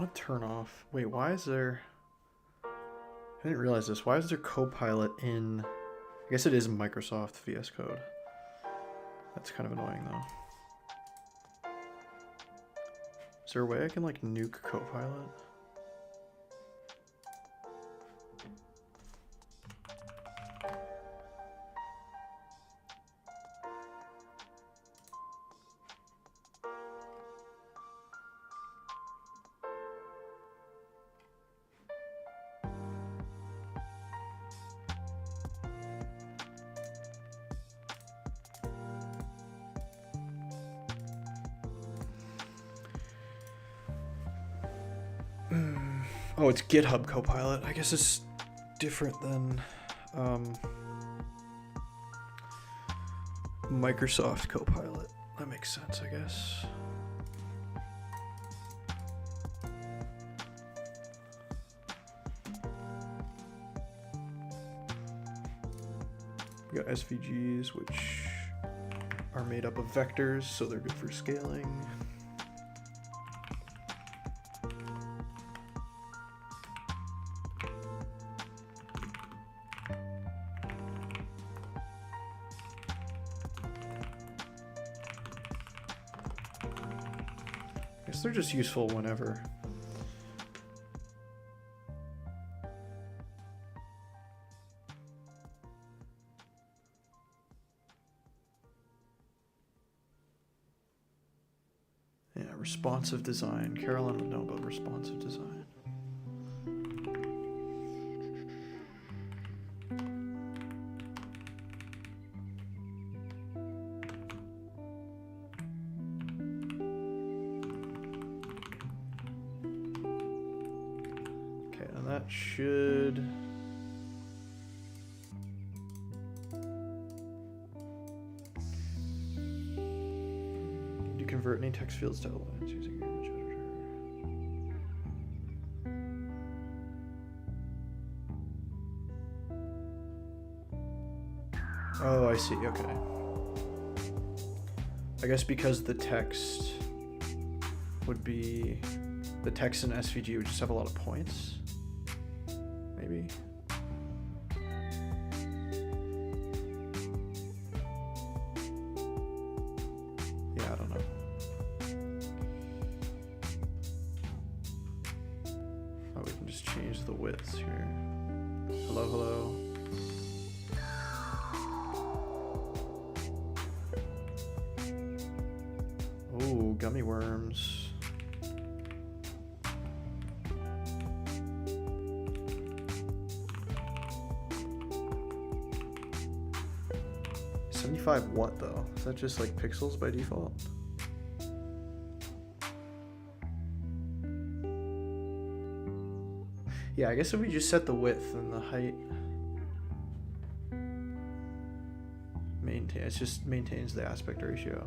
want to turn off. Wait, why is there? I didn't realize this. Why is there Copilot in? I guess it is Microsoft VS Code. That's kind of annoying though. Is there a way I can like nuke Copilot? Oh, it's GitHub Copilot. I guess it's different than Microsoft Copilot. That makes sense, I guess. We got SVGs, which are made up of vectors, so they're good for scaling. They're just useful whenever. Yeah, responsive design. Carolyn would know about responsive design. Should you convert any text fields to outlines using your image editor? Oh, I see. Okay. I guess because the text would be the text in SVG would just have a lot of points. Maybe. Yeah, I don't know. Oh, we can just change the widths here. Hello, hello. Oh, gummy worms. What though? Is that just like pixels by default? Yeah, I guess if we just set the width and the height, it just maintains the aspect ratio.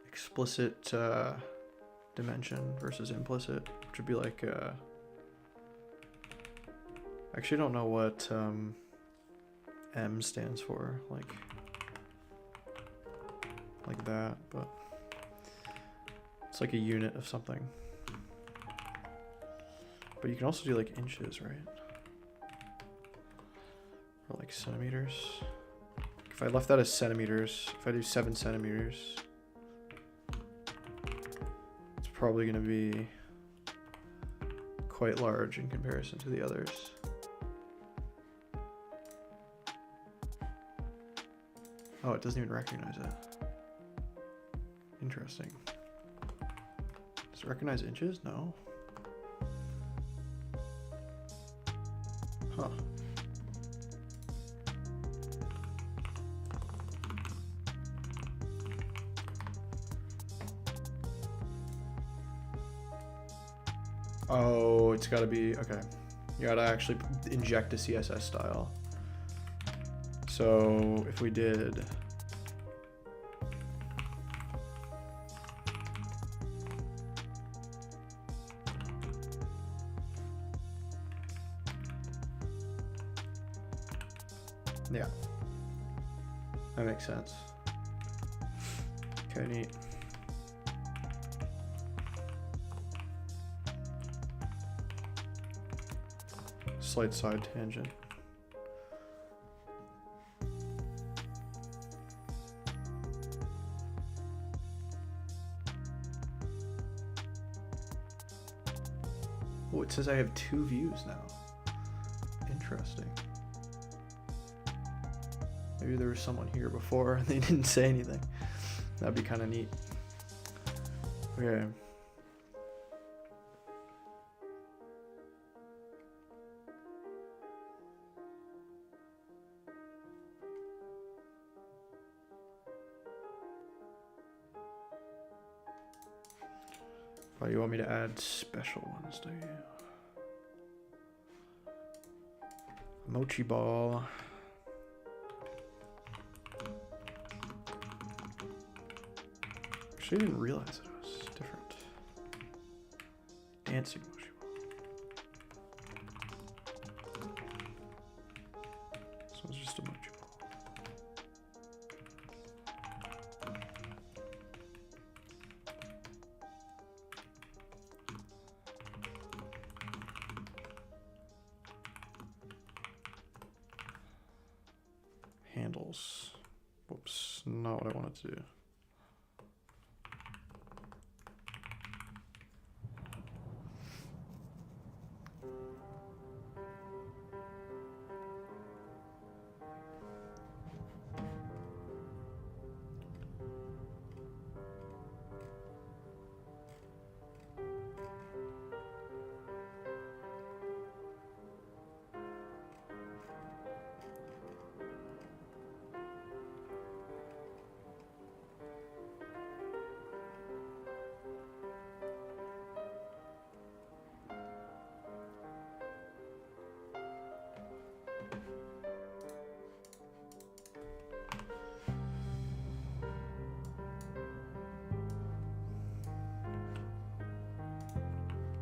Explicit dimension versus implicit, which would be like actually I don't know what M stands for, like that, but it's like a unit of something. But you can also do like inches, right? Or like centimeters. If I left that as centimeters, if I do 7 centimeters, it's probably going to be quite large in comparison to the others. Oh, it doesn't even recognize it. Interesting. Does it recognize inches? No. Huh. Oh, it's got to be, okay. You got to actually inject a CSS style. So if we did, yeah, that makes sense. Okay, neat. Slight side tangent. Oh, it says I have 2 views now. Interesting. Maybe there was someone here before and they didn't say anything. That'd be kind of neat. Okay. Oh, you want me to add special ones, do you? Mochi ball. Actually, I didn't realize it was different. Dancing mochi ball. This one's just a mochi ball. Handles. Whoops, not what I wanted to do.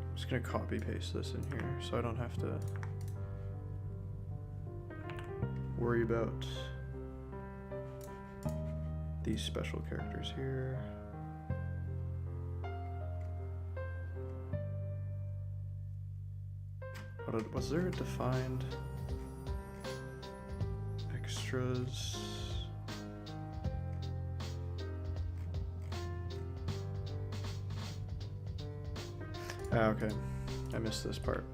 I'm just gonna copy paste this in here so I don't have to worry about these special characters here. Was there a defined extras? Ah, okay. I missed this part.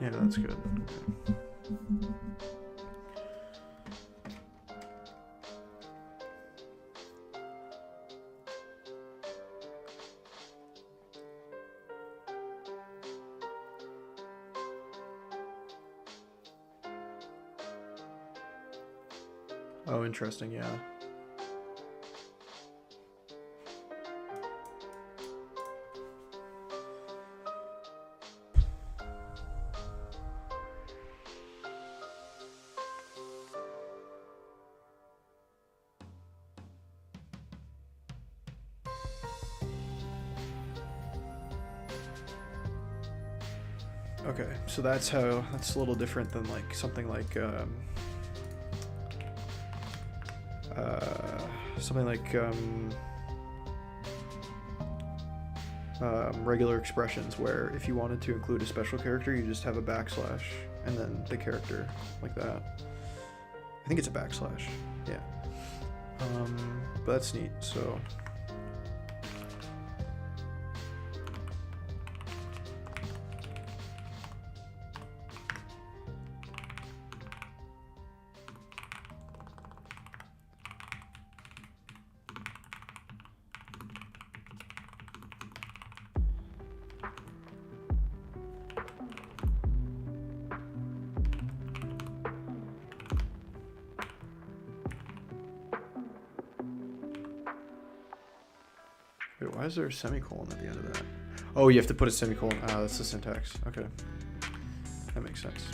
Yeah, that's good. Okay. Oh, interesting, yeah. Okay, so that's a little different than like something like regular expressions, where if you wanted to include a special character, you just have a backslash and then the character like that. I think it's a backslash, yeah. But that's neat. So wait, why is there a semicolon at the end of that? Oh, you have to put a semicolon. Ah, that's the syntax. Okay. That makes sense.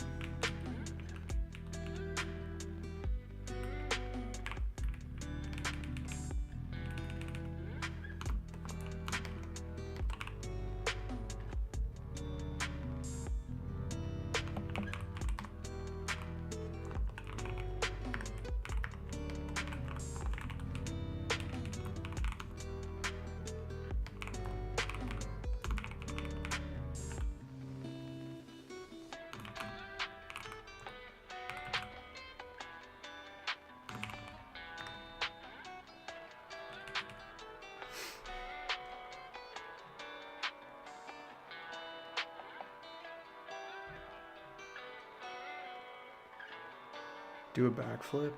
Do a backflip?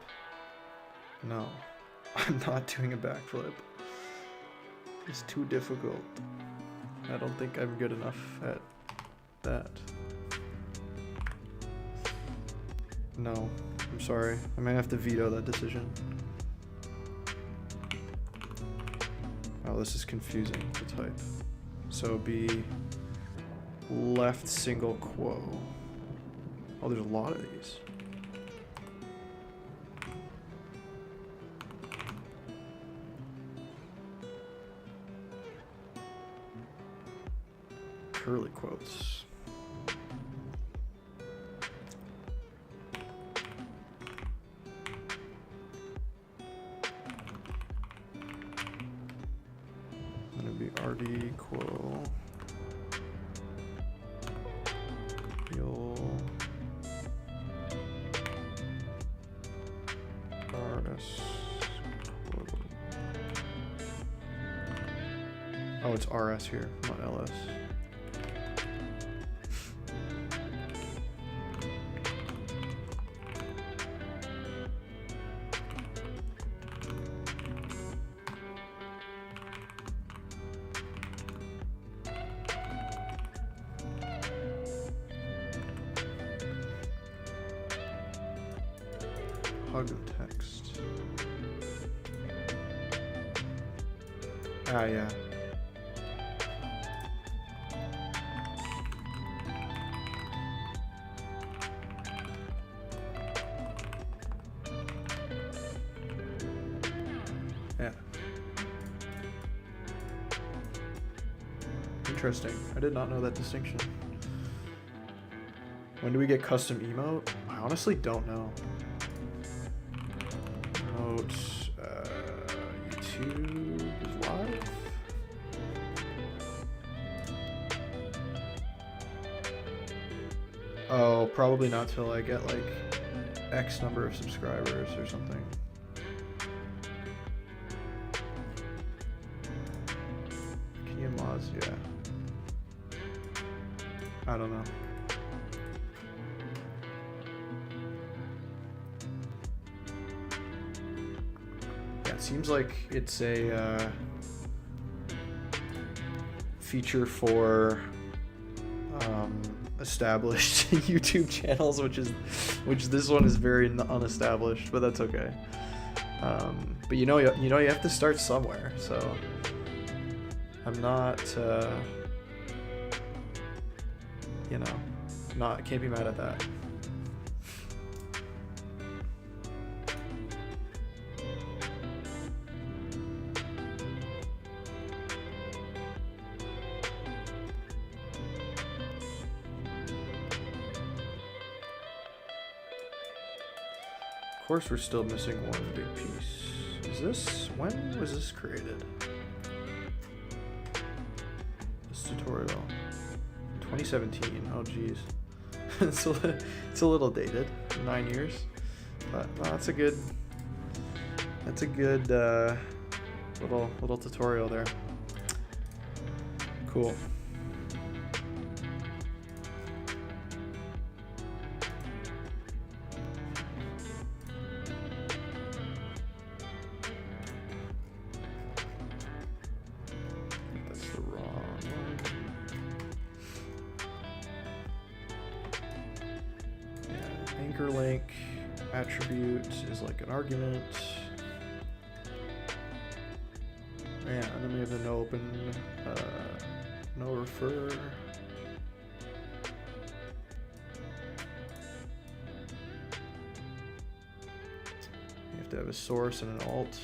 No, I'm not doing a backflip. It's too difficult. I don't think I'm good enough at that. No, I'm sorry. I might have to veto that decision. Oh, this is confusing to type. So be left single quo. Oh, there's a lot of these. Curly quotes. Gonna be RD quo. You'll RS quo. Oh, it's RS here, not LS. Hug text. Ah, yeah. Yeah. Interesting. I did not know that distinction. When do we get custom emote? I honestly don't know. YouTube is live. Oh, probably not till I get like X number of subscribers or something. Can you mods? Yeah. I don't know. Seems like it's a feature for established YouTube channels, which this one is very unestablished, but that's okay. But you know you have to start somewhere, so I'm not can't be mad at that. course, we're still missing one big piece. Is this, when was this created? This tutorial, 2017. Oh geez, it's a little dated. 9 years, but well, that's a good little tutorial there. Cool. That's the wrong one. Yeah, anchor link attribute is like an argument. Yeah, and then we have the no open, no refer. You have to have a source and an alt.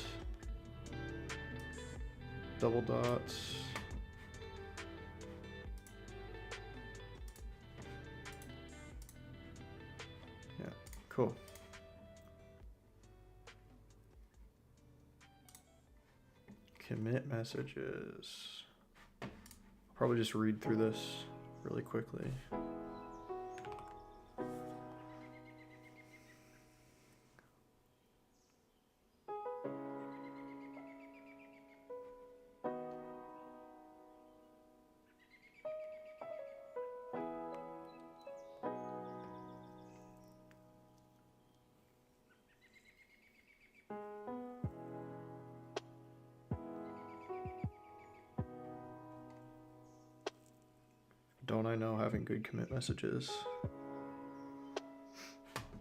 Double dots. Yeah, cool. Commit messages. I'll probably just read through this really quickly. Don't I know having good commit messages?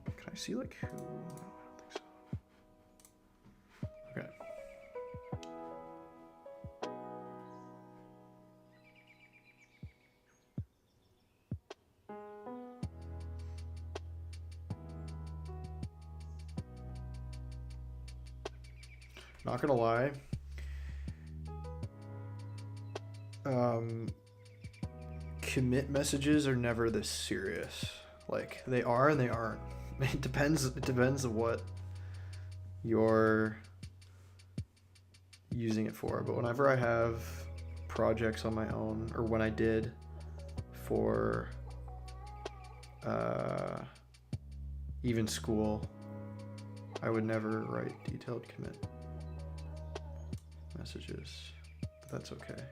Can I see like who? No, I don't think so. Okay. Not gonna lie. Commit messages are never this serious. Like they are and they aren't. It depends on what you're using it for. But whenever I have projects on my own, or when I did for even school, I would never write detailed commit messages. But that's okay.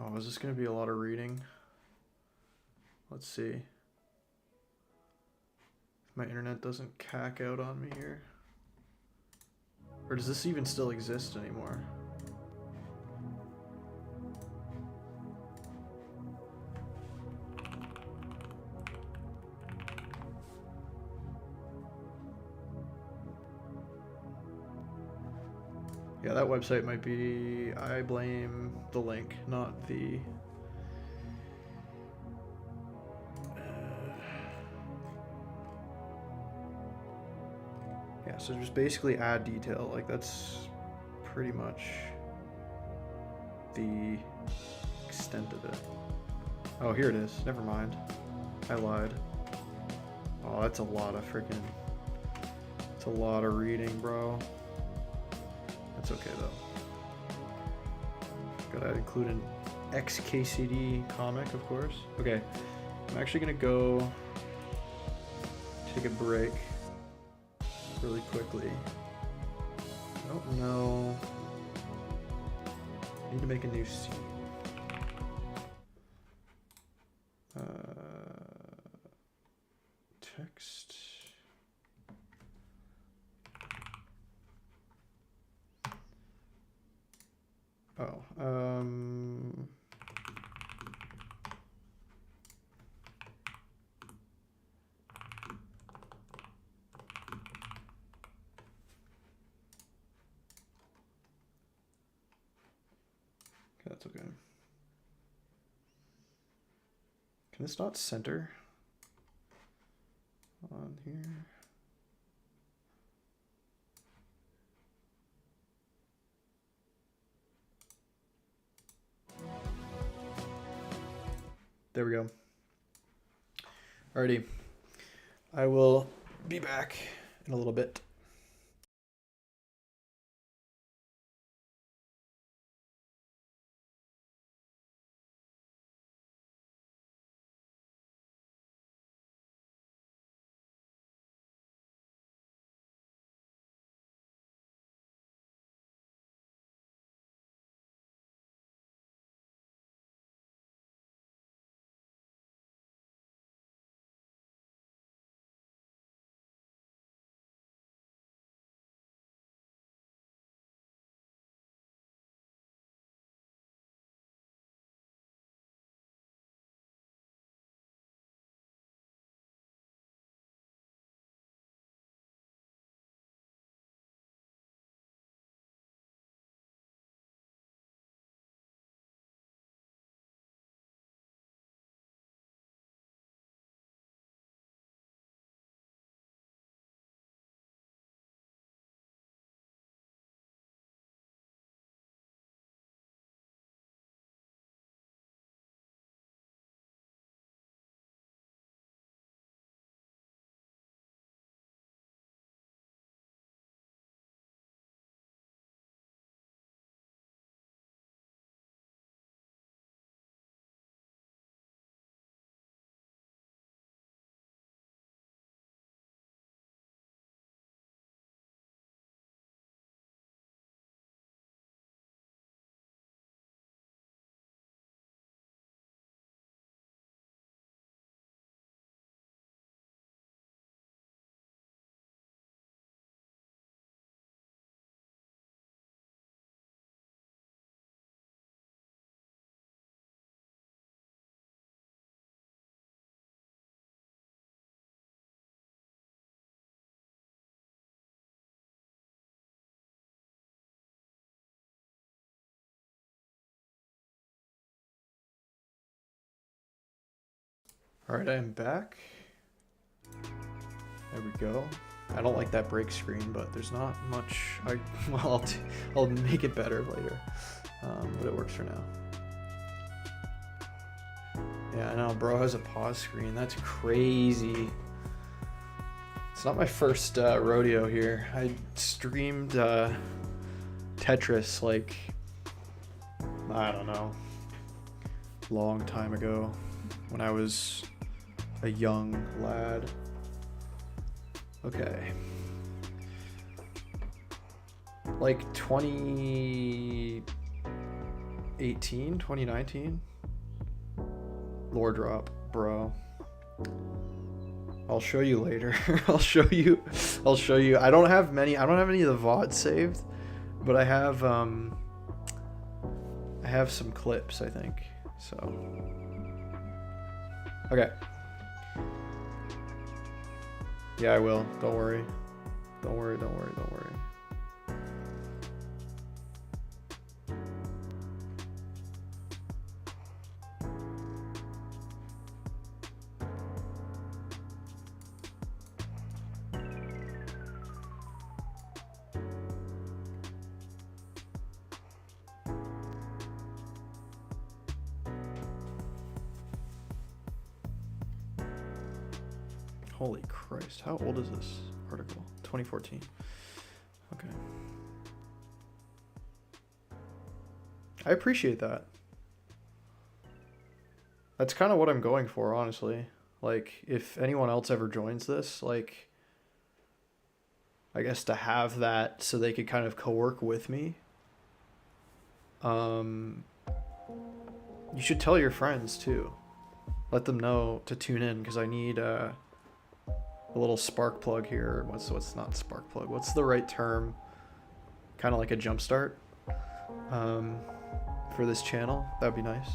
Oh, is this going to be a lot of reading? Let's see. My internet doesn't cack out on me here. Or does this even still exist anymore? Yeah, that website might be, I blame the link, not the... Yeah, so just basically add detail, like that's pretty much the extent of it. Oh, here it is, never mind. I lied. Oh, that's a lot of freaking... It's a lot of reading, bro. That's okay though. Gotta include XKCD comic, of course. Okay, I'm actually gonna go take a break really quickly. I don't know. I need to make a new scene. Text. Oh, that's okay. Can this not center on here? There we go. Alrighty. I will be back in a little bit. All right, I am back. There we go. I don't like that break screen, but there's not much. Well, I'll make it better later, but it works for now. Yeah, I know, bro has a pause screen. That's crazy. It's not my first rodeo here. I streamed Tetris like, I don't know, long time ago when I was a young lad. Okay. Like 2018, 2019? Lore drop, bro. I'll show you later. I'll show you. I don't have any of the VODs saved, but I have some clips, I think. So okay. Yeah, I will. Don't worry. Don't worry. Holy Christ, how old is this article? 2014. Okay. I appreciate that. That's kind of what I'm going for, honestly. Like, if anyone else ever joins this, like, I guess to have that so they could kind of co-work with me. You should tell your friends too. Let them know to tune in because I need a little spark plug here. What's not spark plug? What's the right term? Kind of like a jump start for this channel. That'd be nice.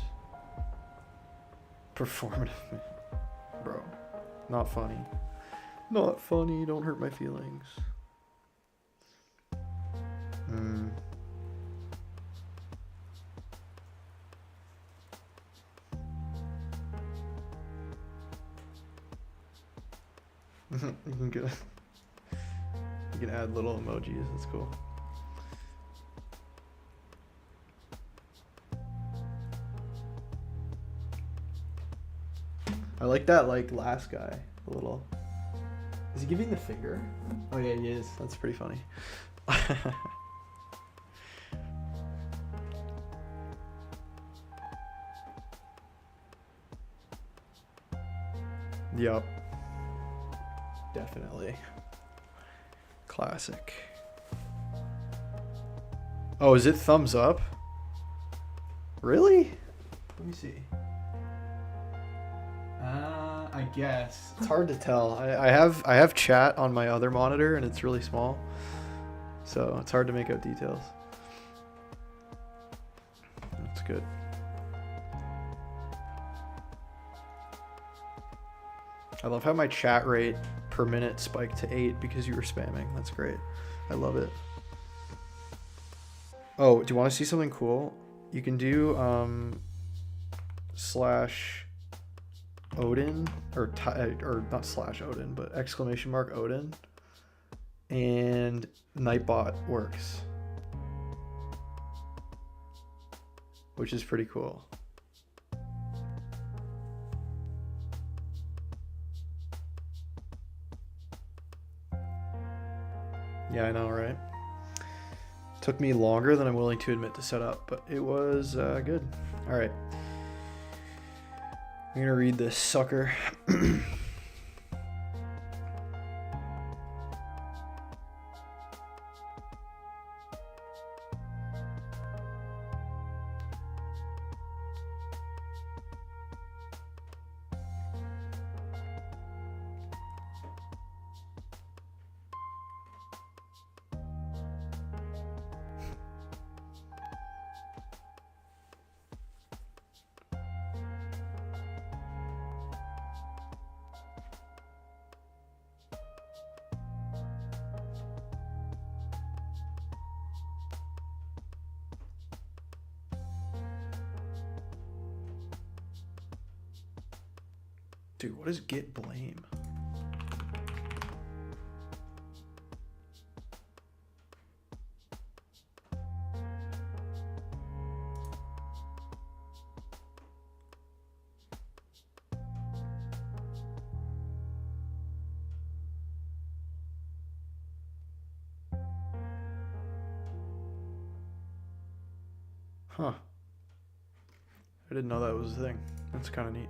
Performative, bro. Not funny. Not funny. Don't hurt my feelings. You can add little emojis. That's cool. I like that, like, last guy a little. Is he giving the finger? Oh yeah, he is. That's pretty funny. Yup. Definitely. Classic. Oh, is it thumbs up? Really? Let me see. I guess. It's hard to tell. I have chat on my other monitor and it's really small. So it's hard to make out details. That's good. I love how my chat rate per minute spiked to 8 because you were spamming. That's great. I love it. Oh, do you want to see something cool? You can do slash Odin or not slash Odin, but exclamation mark Odin, and Nightbot works, which is pretty cool. Yeah, I know, right? Took me longer than I'm willing to admit to set up, but it was good. All right. I'm gonna read this sucker. Dude, what is git blame? Huh. I didn't know that was a thing. That's kind of neat.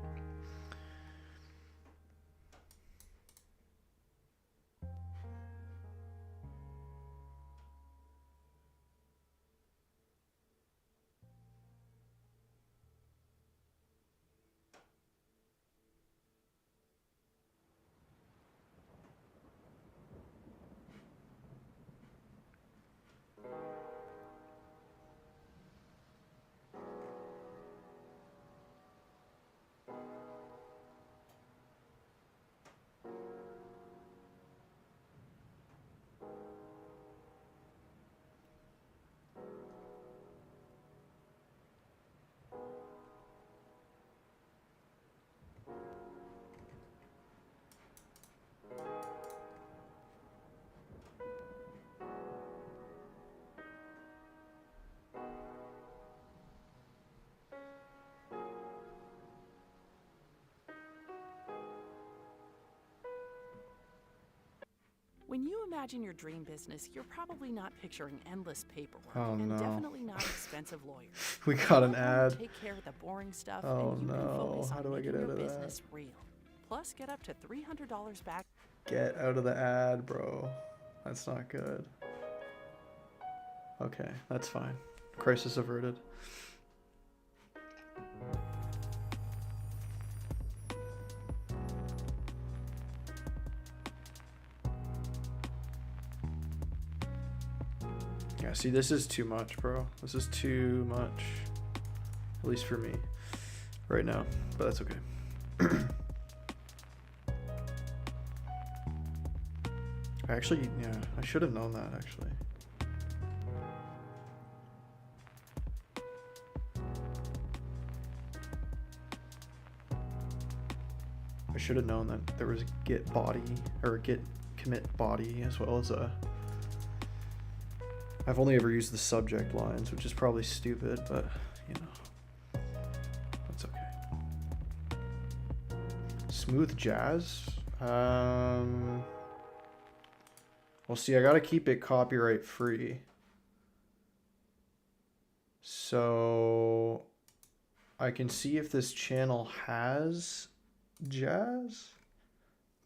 When you imagine your dream business, you're probably not picturing endless paperwork Oh, and no. definitely not expensive lawyers. We got an Let Odin ad. take care of the boring stuff, Oh, and you can no. focus How on do I making get out your of that? business real. Plus, get up to $300 back. Get out of the ad, bro. That's not good. Okay, that's fine. Crisis averted. Yeah, see, this is too much, bro. This is too much. At least for me. Right now. But that's okay. Actually, yeah, I should have known that, actually. I should have known that there was a get body, or get commit body, as well as a... I've only ever used the subject lines, which is probably stupid, but, you know, that's okay. Smooth jazz? Well, see, I gotta keep it copyright free. So I can see if this channel has jazz,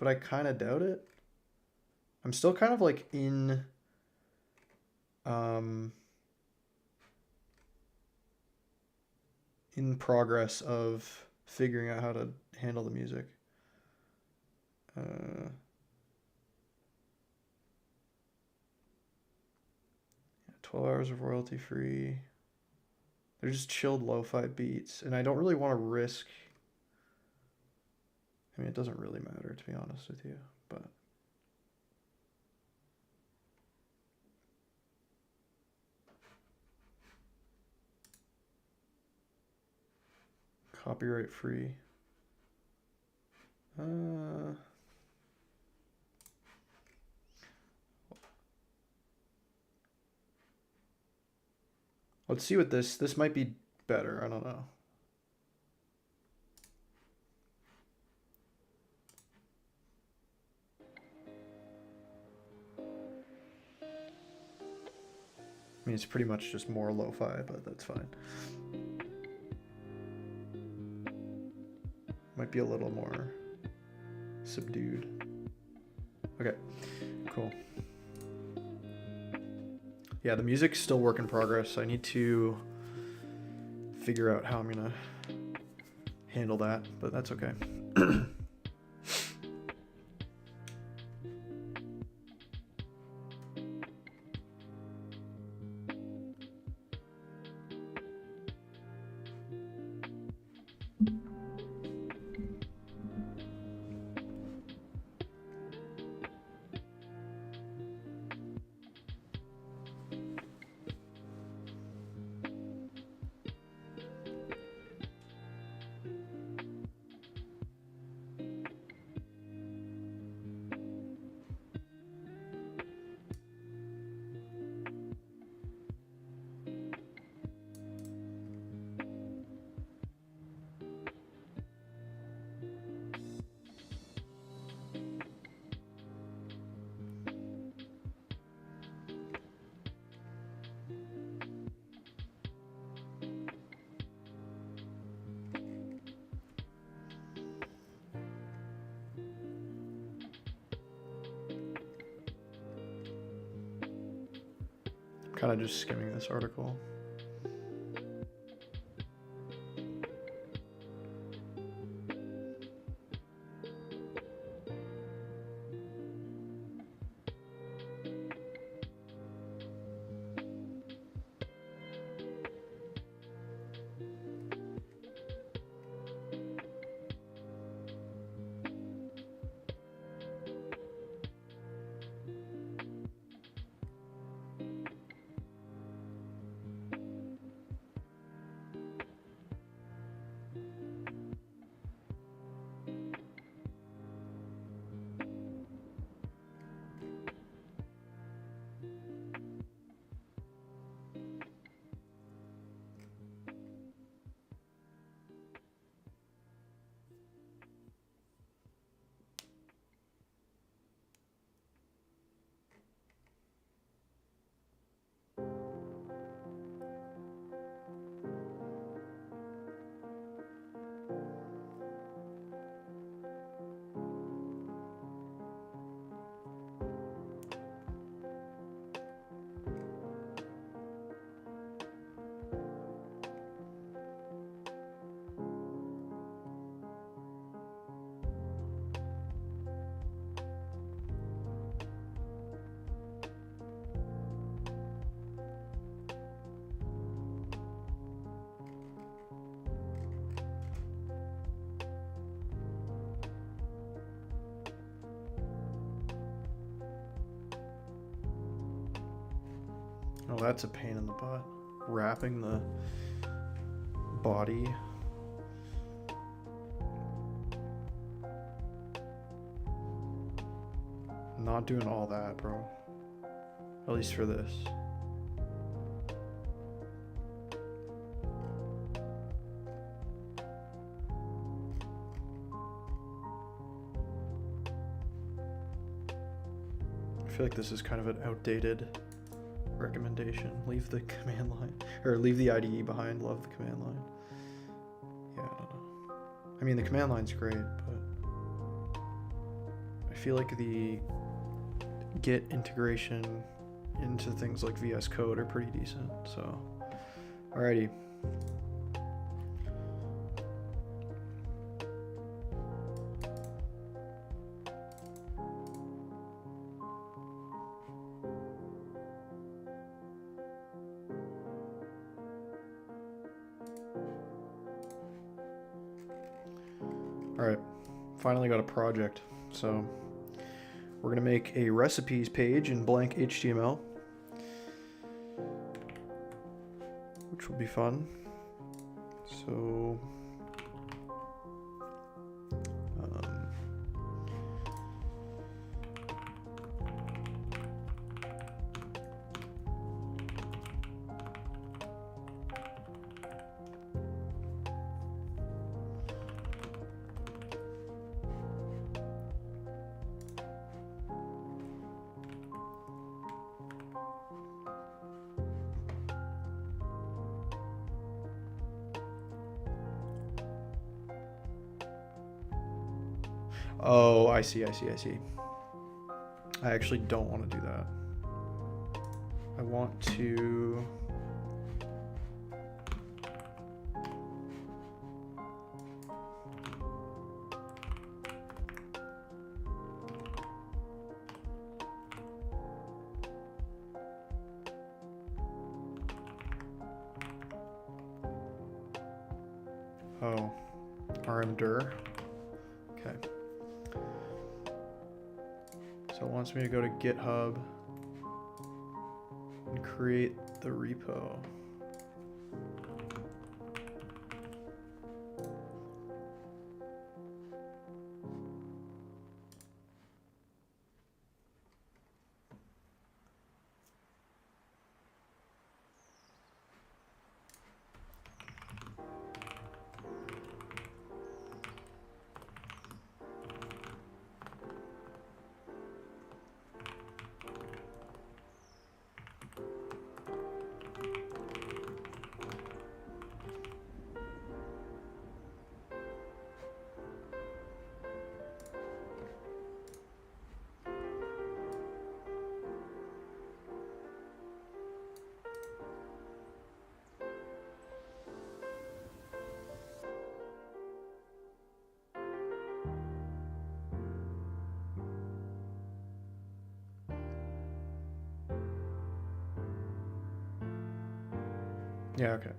but I kind of doubt it. I'm still kind of like in progress of figuring out how to handle the music. 12 hours of royalty free. They're just chilled lo-fi beats, and I don't really want to risk. I mean, it doesn't really matter, to be honest with you, but copyright free. Let's see what this might be better. I don't know. I mean, it's pretty much just more lo-fi, but that's fine. Might be a little more subdued. Okay, cool. Yeah, the music's still work in progress. I need to figure out how I'm gonna handle that, but that's okay. Kind of just skimming this article. Oh, that's a pain in the butt. Wrapping the body. Not doing all that, bro. At least for this. I feel like this is kind of an outdated recommendation. Leave the command line, or leave the IDE behind. Love the command line. Yeah, I don't know. I mean, the command line's great, but I feel like the Git integration into things like VS Code are pretty decent. So, alrighty. Alright, finally got a project. So we're gonna make a recipes page in blank HTML, which will be fun. So oh, I see. I actually don't want to do that. I want to... Oh, rmdir. Okay. So it wants me to go to GitHub and create the repo. Yeah, okay.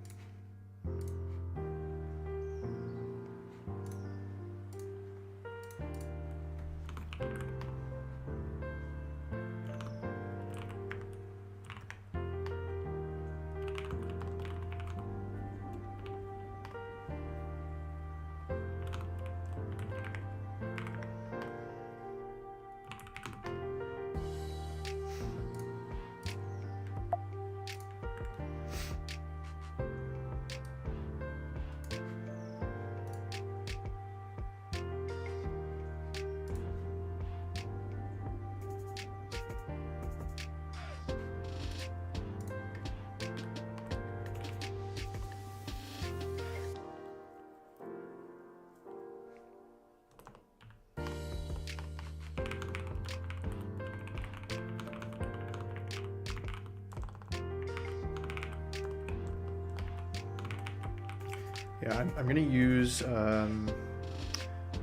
Yeah, I'm going to use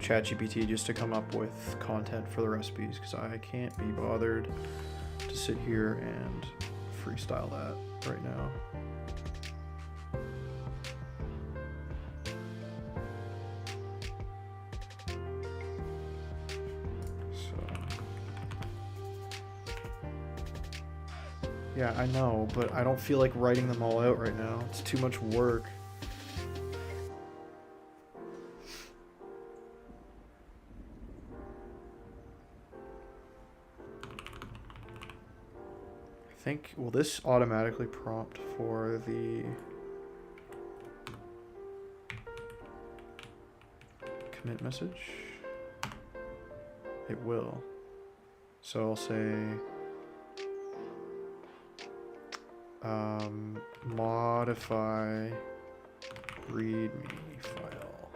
ChatGPT just to come up with content for the recipes, because I can't be bothered to sit here and freestyle that right now. So Yeah, I know, but I don't feel like writing them all out right now. It's too much work. I think, will this automatically prompt for the commit message? It will. So I'll say modify readme file.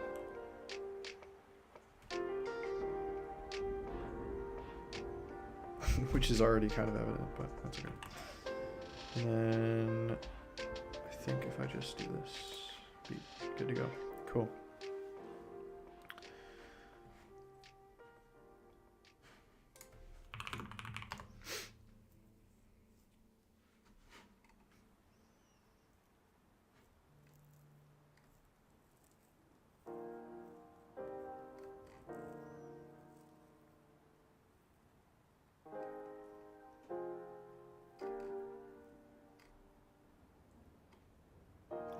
Which is already kind of evident, but that's okay. And then I think if I just do this, be good to go. Cool.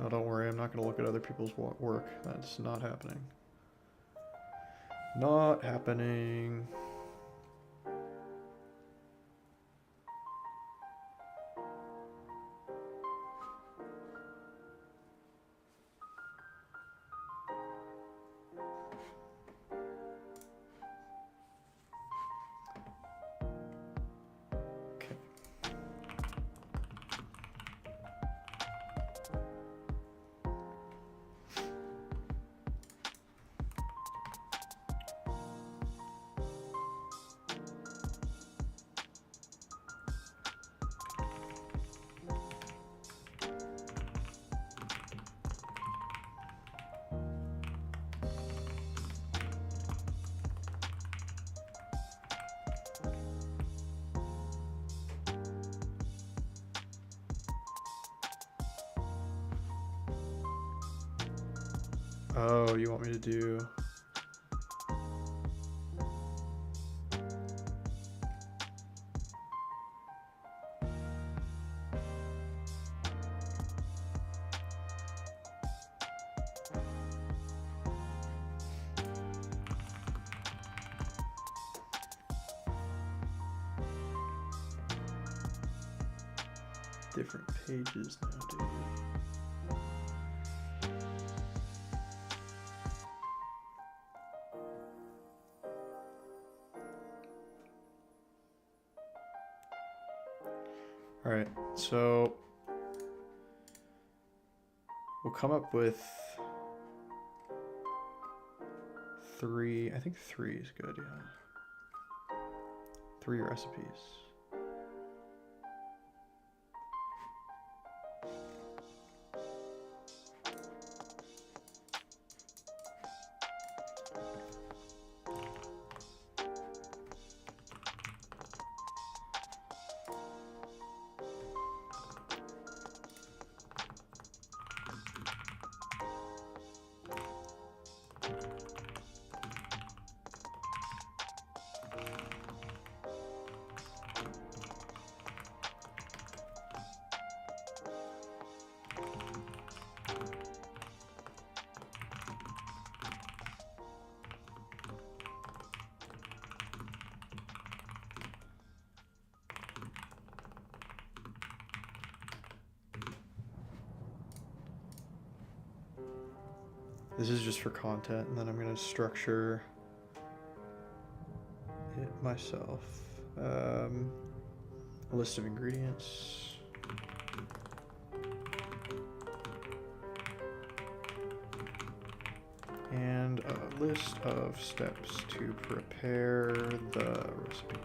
Oh, don't worry, I'm not going to look at other people's work. That's not happening. Not happening. Oh, you want me to do... different pages now, dude. All right, so we'll come up with three. I think 3 is good, yeah. 3 recipes. This is just for content, and then I'm going to structure it myself. A list of ingredients. And a list of steps to prepare the recipe.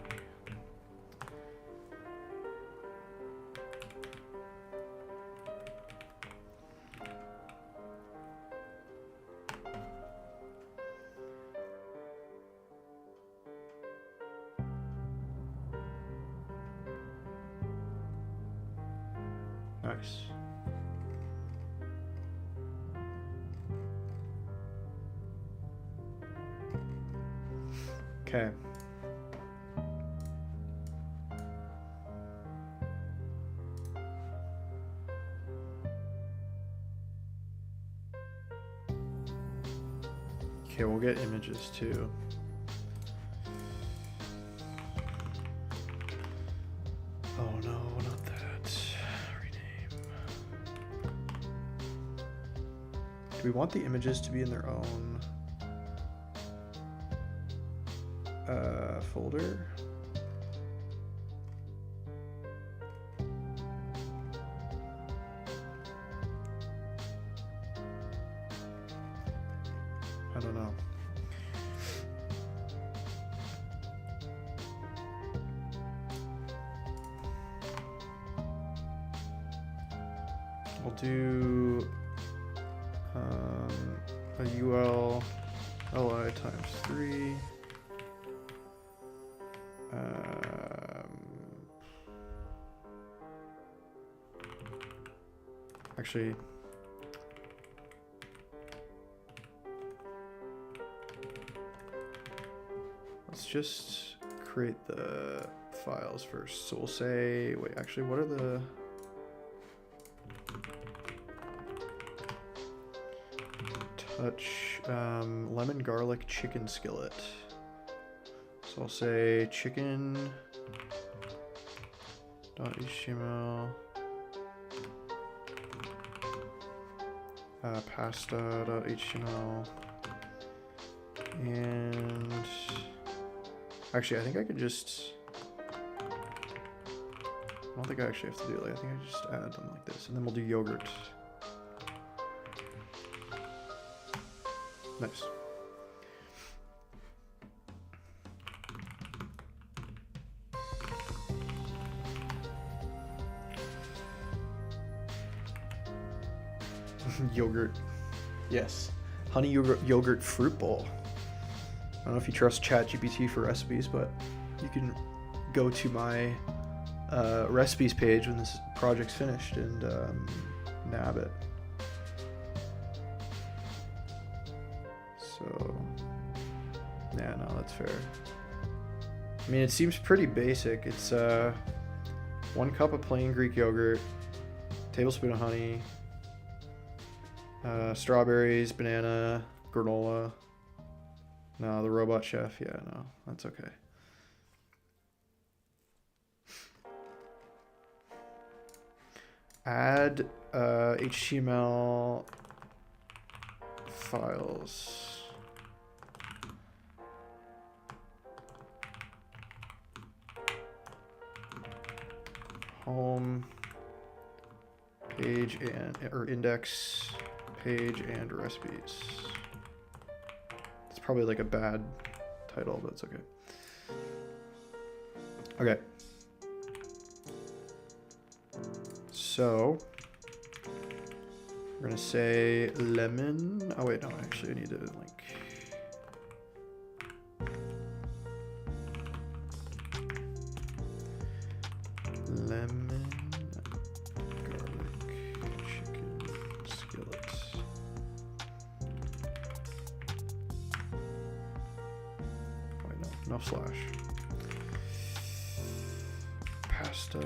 Nice. Okay. Okay, we'll get images too. Oh no, not that. Rename. Do we want the images to be in their own folder? I don't know. We'll do a UL li times 3. Actually, let's just create the files first. So we'll say, wait, actually, what are the touch lemon garlic chicken skillet? So I'll say chicken.html pasta.html, and actually I think I could just, I don't think I actually have to do it. I think I just add them like this, and then we'll do yogurt. Nice. Yogurt. Yes. Honey yogurt fruit bowl. I don't know if you trust ChatGPT for recipes, but you can go to my recipes page when this project's finished and nab it. So, yeah, no, that's fair. I mean, it seems pretty basic. It's 1 cup of plain Greek yogurt, tablespoon of honey, strawberries, banana, granola. No, the robot chef. Yeah, no, that's okay. Add HTML files. Home page and or index page and recipes. It's probably like a bad title, but it's okay. Okay. So we're gonna say lemon. Oh wait, no, actually I need to like lemon garlic chicken skillet. Oh wait, no slash. Pasta.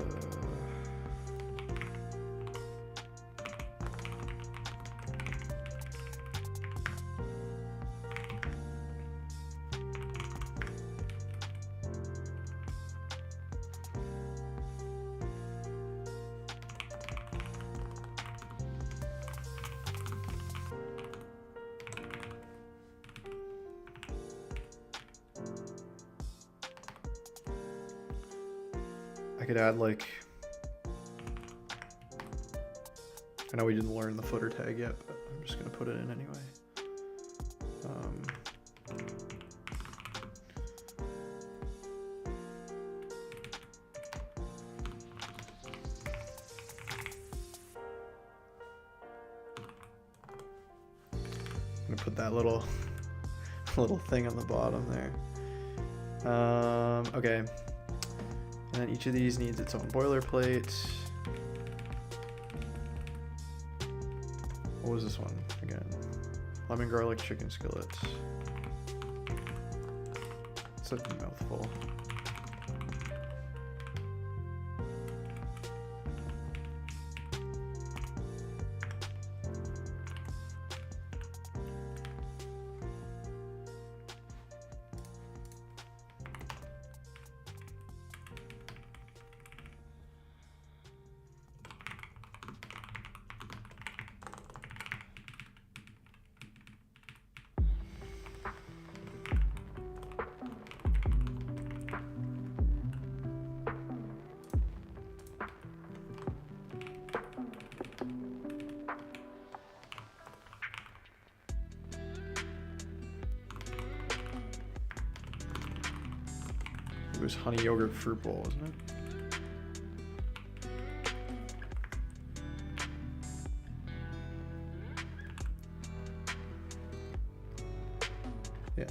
I could add like, I know we didn't learn the footer tag yet, but I'm just gonna put it in anyway. I'm gonna put that little thing on the bottom there. Okay. And then each of these needs its own boilerplate. What was this one again? Lemon garlic chicken skillet. It's a mouthful. It was honey yogurt fruit bowl, wasn't it? Yeah.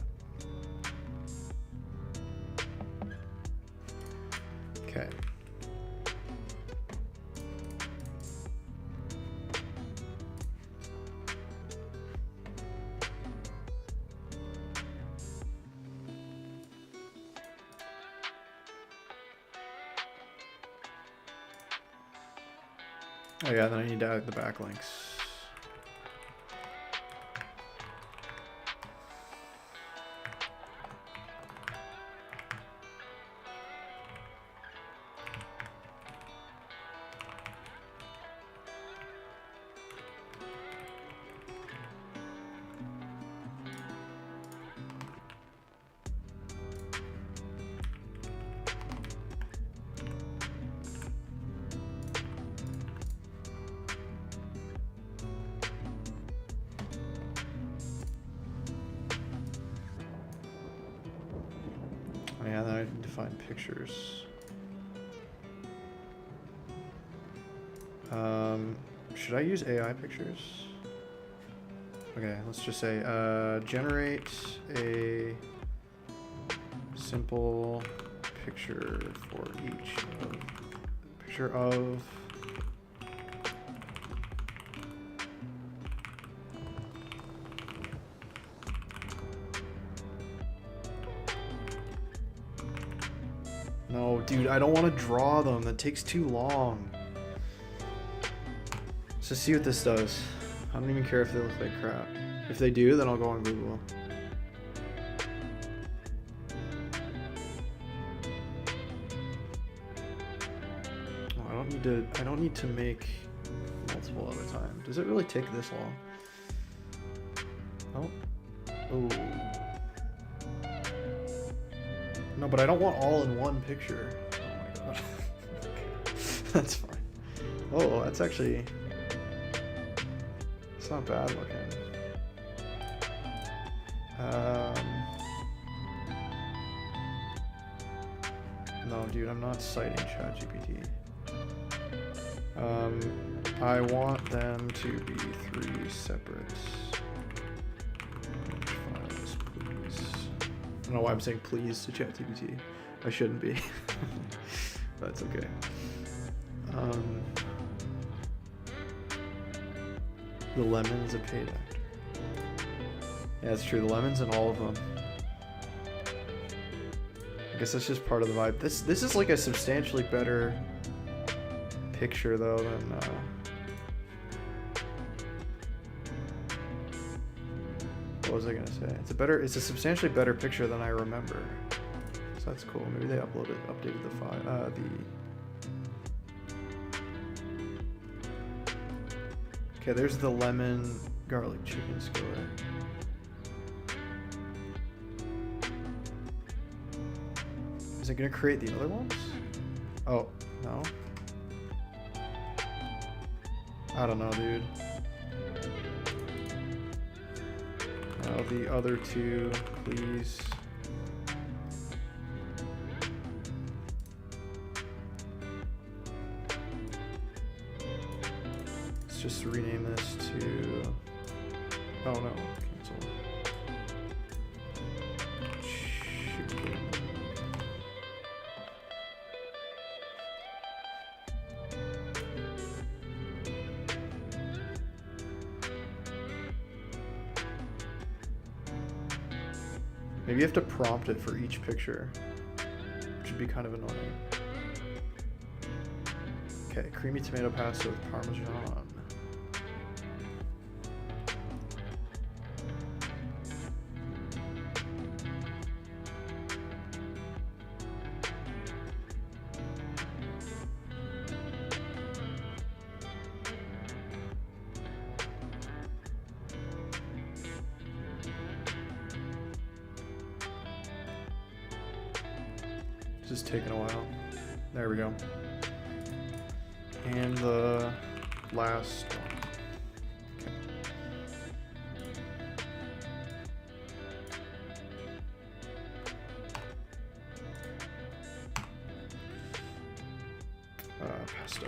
Okay. Oh yeah, then I need to add the backlinks. Yeah, then I need to find pictures. Should I use AI pictures? Okay, let's just say generate a simple picture for each picture of No, dude, I don't want to draw them. That takes too long. Let's just see what this does. I don't even care if they look like crap. If they do, then I'll go on Google. Oh, I don't need to make multiple at a time. Does it really take this long? Oh. Oh. No, but I don't want all in one picture. Oh my god. That's fine. Oh, that's actually... It's not bad looking. No, dude, I'm not citing ChatGPT. I want them to be 3 separate files, please. I don't know why I'm saying please to ChatGPT. I shouldn't be. That's okay. The lemon is a paid actor. Yeah, it's true. The lemon's in all of them. I guess that's just part of the vibe. This is like a substantially better picture though than what was I gonna say? It's a substantially better picture than I remember. So that's cool. Maybe they updated the file. Okay, there's the lemon garlic chicken skillet. Is it gonna create the other ones? Oh, no. I don't know, dude. The other two, please. Let's just rename this to... Oh no, cancel. Chicken. Maybe you have to prompt it for each picture, which would be kind of annoying. Okay, creamy tomato pasta with Parmesan. This is taking a while. There we go. And the last one. Okay. Pasta.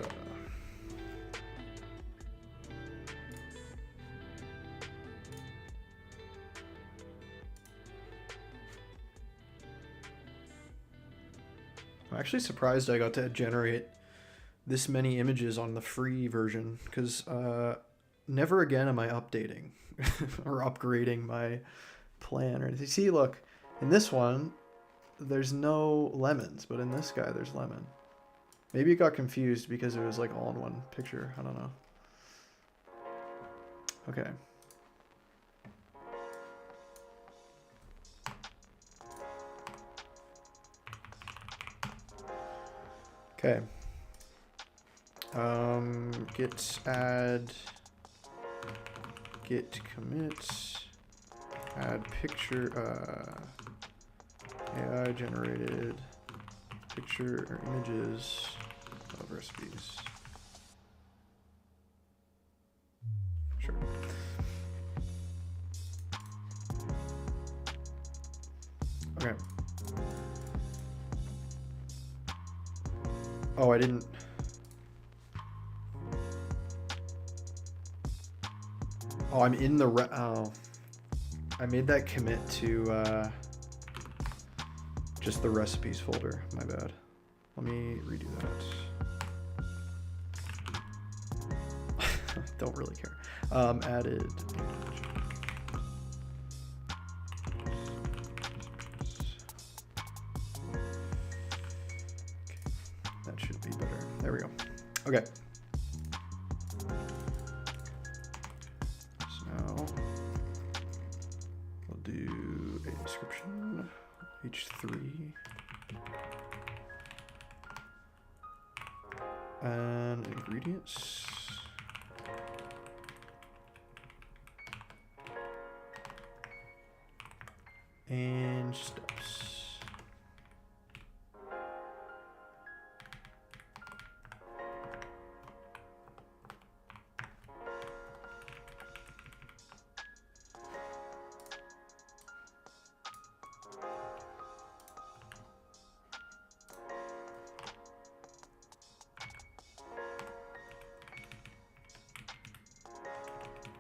I'm actually surprised I got to generate this many images on the free version, because never again am I updating or upgrading my plan. Or you see, look, in this one, there's no lemons, but in this guy, there's lemon. Maybe it got confused because it was like all in one picture. I don't know. Okay. Okay. Git add, git commit, add picture, AI generated picture or images of recipes. Sure. Okay. Oh, I didn't. Oh, I'm in the oh. I made that commit to just the recipes folder. My bad. Let me redo that. Don't really care. Added. That should be better. There we go. Okay. So now we'll do a description. H3. And ingredients. And steps.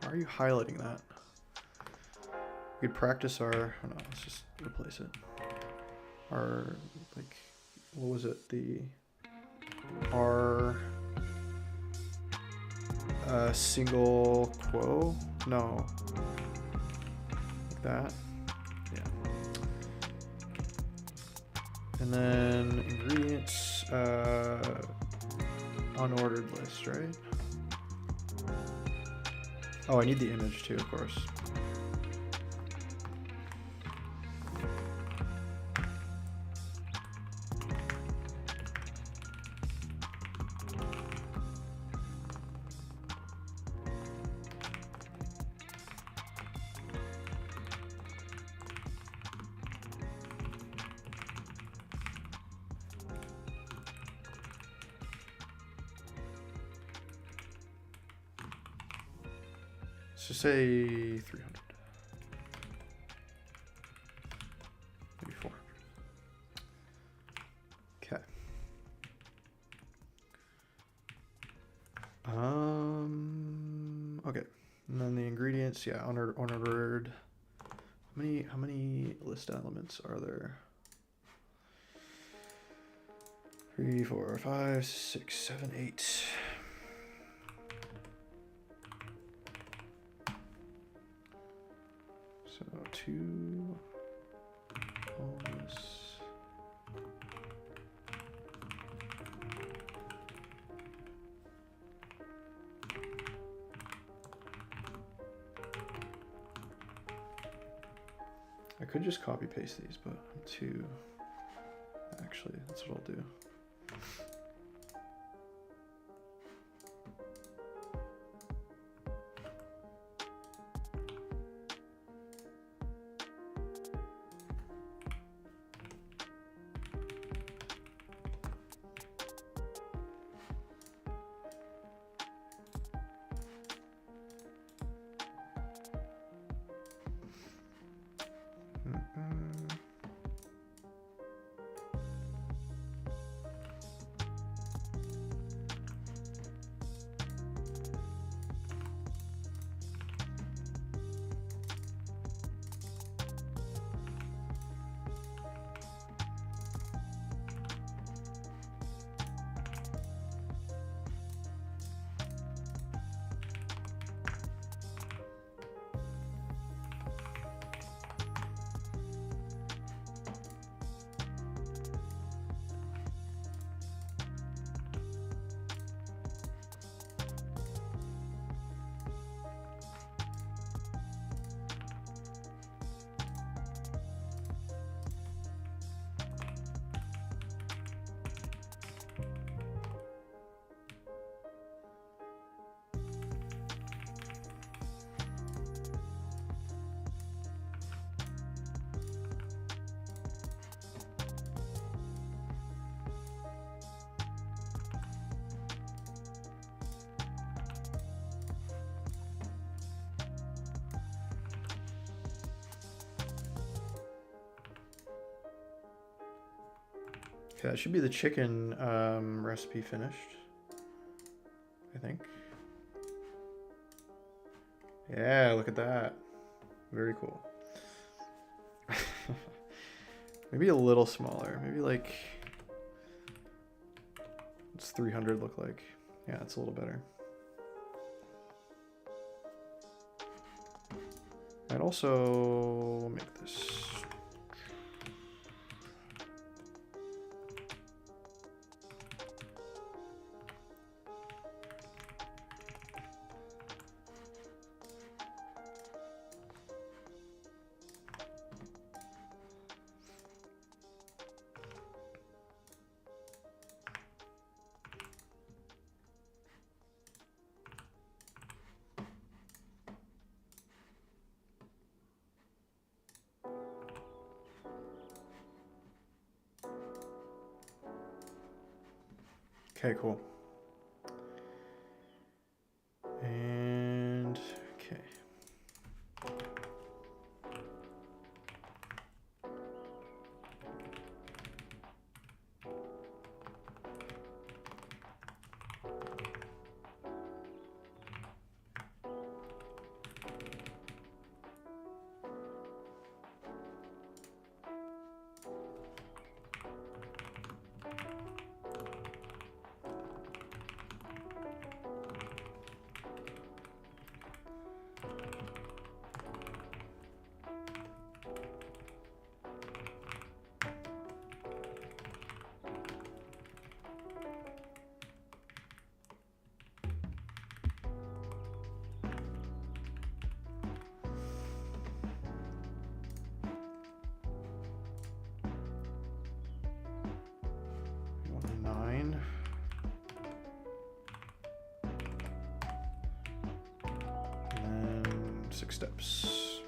Why are you highlighting that? We could practice our, oh no, let's just replace it. Our, like, what was it? Our single quo? No. Like that? Yeah. And then ingredients, unordered list, right? Oh, I need the image too, of course. Let's just say 300. Maybe 400. Okay. Okay. And then the ingredients, yeah, unordered. How many list elements are there? 3, 4, 5, 6, 7, 8. So 2 homeless. I could just copy paste these, but I'm too. Actually, that's what I'll do. Okay, that should be the chicken recipe finished, I think. Yeah, look at that. Very cool. Maybe a little smaller. Maybe like, what's 300 look like? Yeah, it's a little better. I'd also make this. Okay, cool. And okay. Steps.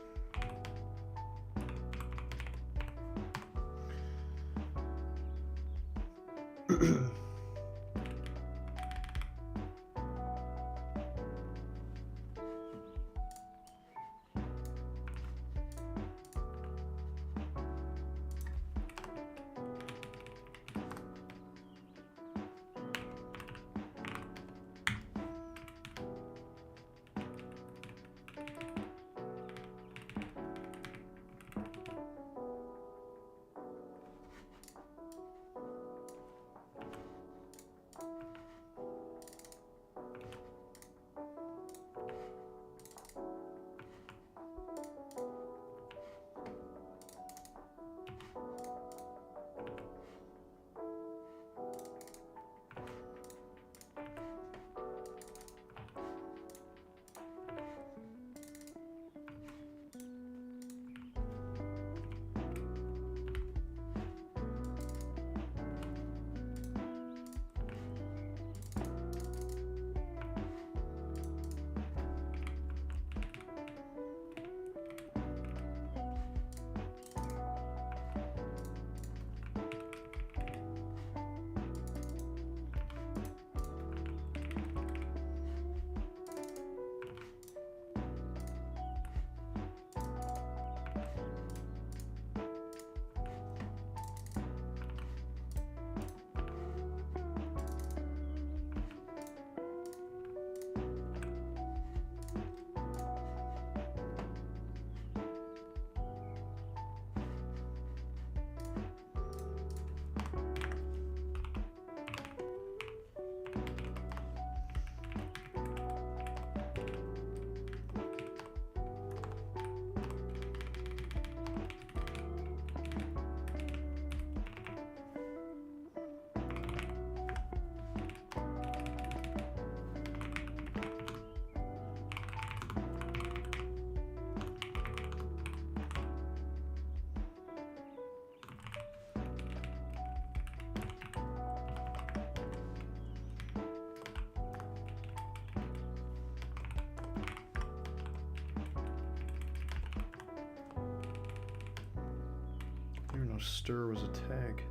I didn't even know stir was a tag.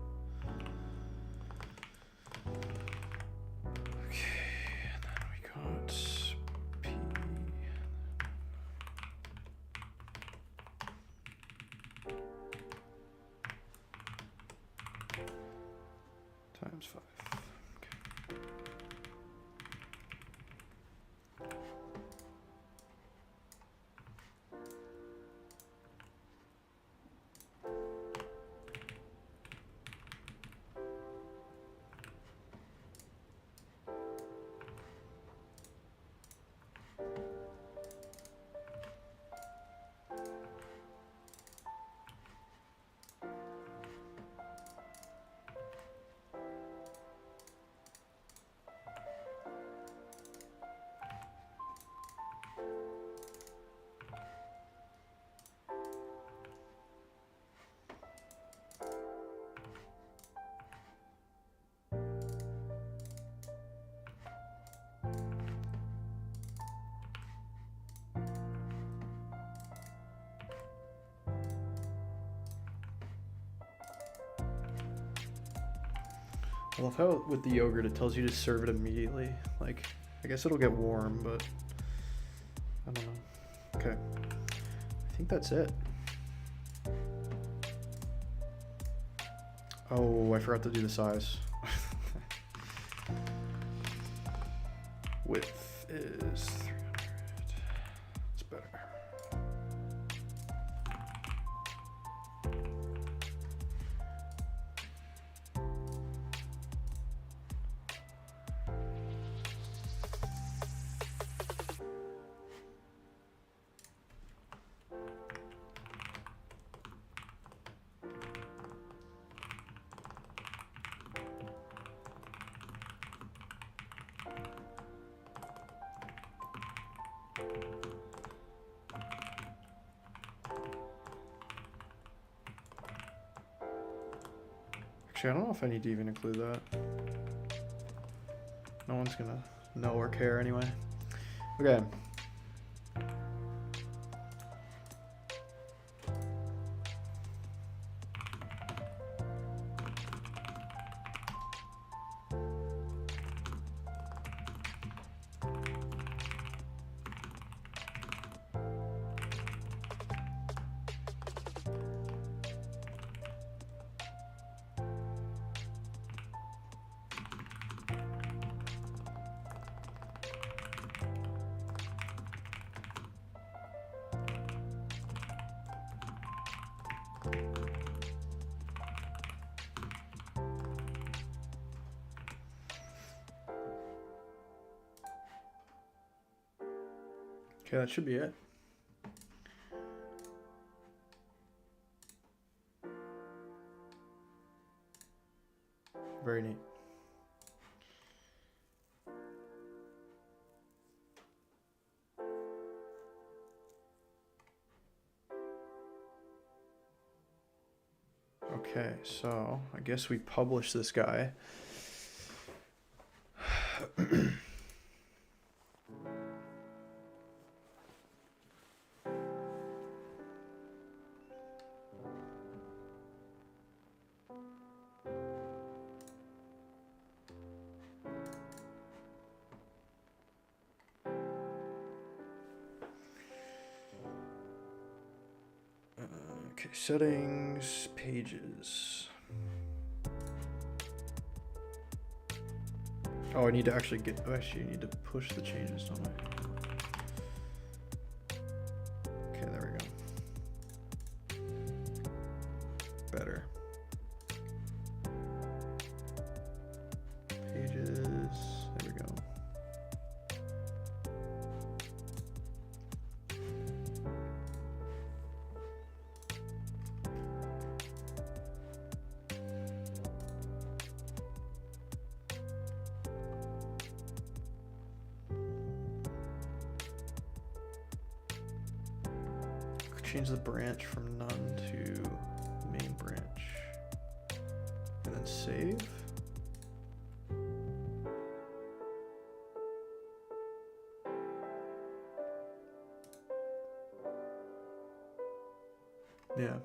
Okay, and then we got P. I love how with the yogurt it tells you to serve it immediately. Like, I guess it'll get warm, but I don't know. Okay, I think that's it. Oh, I forgot to do the size. Width is 300. It's better. Actually, I don't know if I need to even include that. No one's gonna know or care anyway. Okay. Okay, that should be it. Very neat. Okay, so I guess we publish this guy. Okay, settings, pages. Oh, I need to actually get, oh, actually, I need to push the changes, don't I? Okay, there we go. Better. Pages, there we go. Change the branch from none to main branch, and then save. Yeah.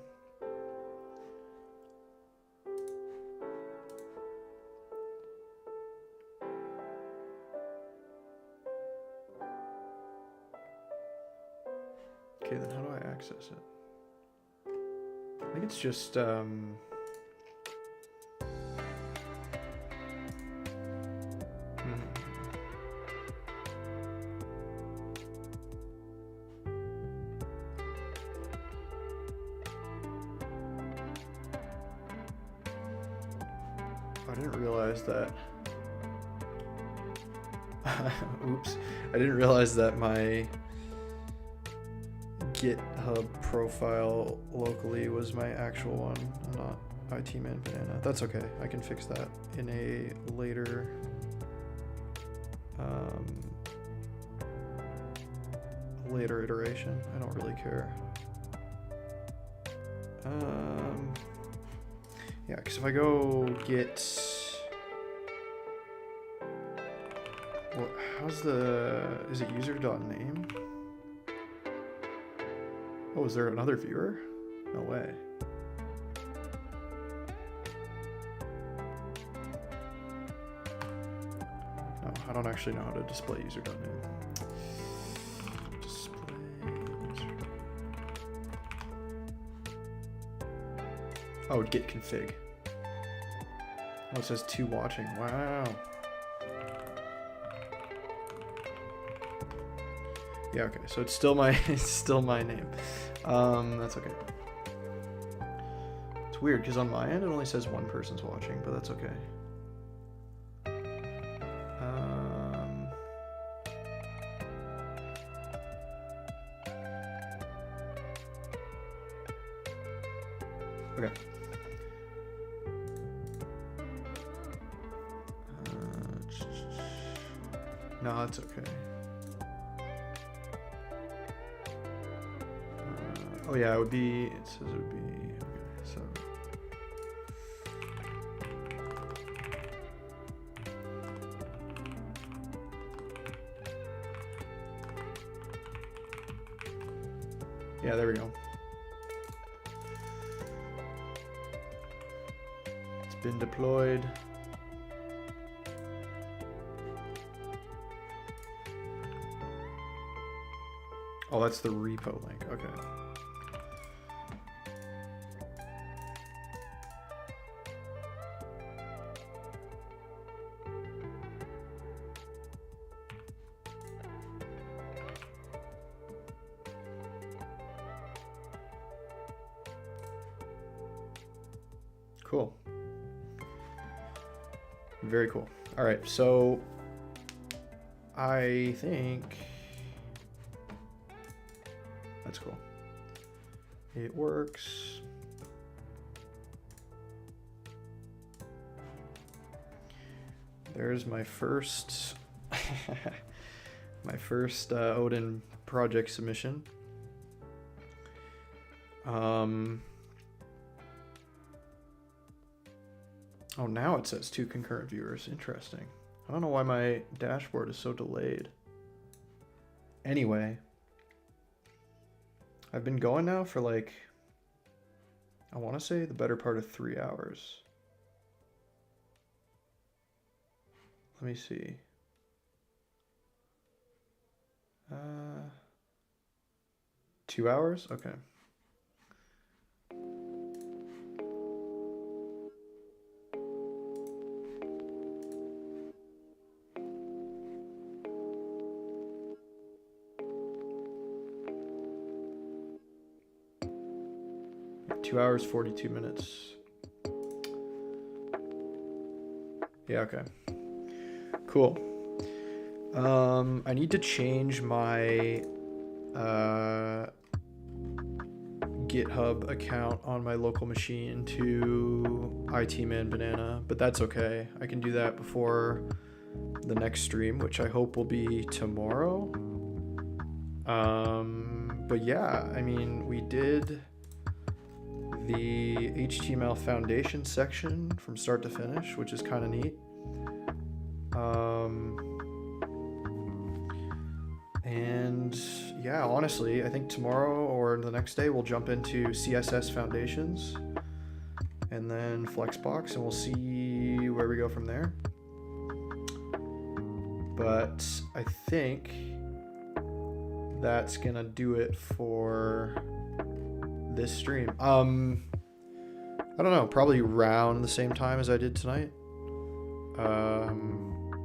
Okay, then how do I access it? I think it's just I didn't realize that. Oops. I didn't realize that my GitHub profile locally was my actual one, not itmanbanana. That's okay. I can fix that in a later later iteration. I don't really care. Yeah, because if I go get, well, how's the, is it user.name? Oh, is there another viewer? No way. don't actually know how to display user.name. Display user. Oh, git config. Oh, it says 2 watching. Wow. Yeah, okay. So it's still my name. That's okay. It's weird because on my end it only says 1 person's watching, but that's okay. Okay. No, that's okay. Oh yeah, it would be, it says it would be, okay, so. Yeah, there we go. It's been deployed. Oh, that's the repo link, okay. Cool. Very cool. All right, so I think that's cool. It works. There's my first Odin project submission. Oh, now it says 2 concurrent viewers. Interesting. I don't know why my dashboard is so delayed. Anyway, I've been going now for like, I want to say the better part of 3 hours. Let me see. 2 hours? Okay. Two hours, 42 minutes. Yeah, okay. Cool. I need to change my GitHub account on my local machine to itmanbanana, but that's okay. I can do that before the next stream, which I hope will be tomorrow. But yeah, I mean, we did the HTML foundation section from start to finish, which is kind of neat. And yeah, honestly, I think tomorrow or the next day we'll jump into CSS foundations and then Flexbox, and we'll see where we go from there. But I think that's gonna do it for this stream. I don't know, probably around the same time as I did tonight.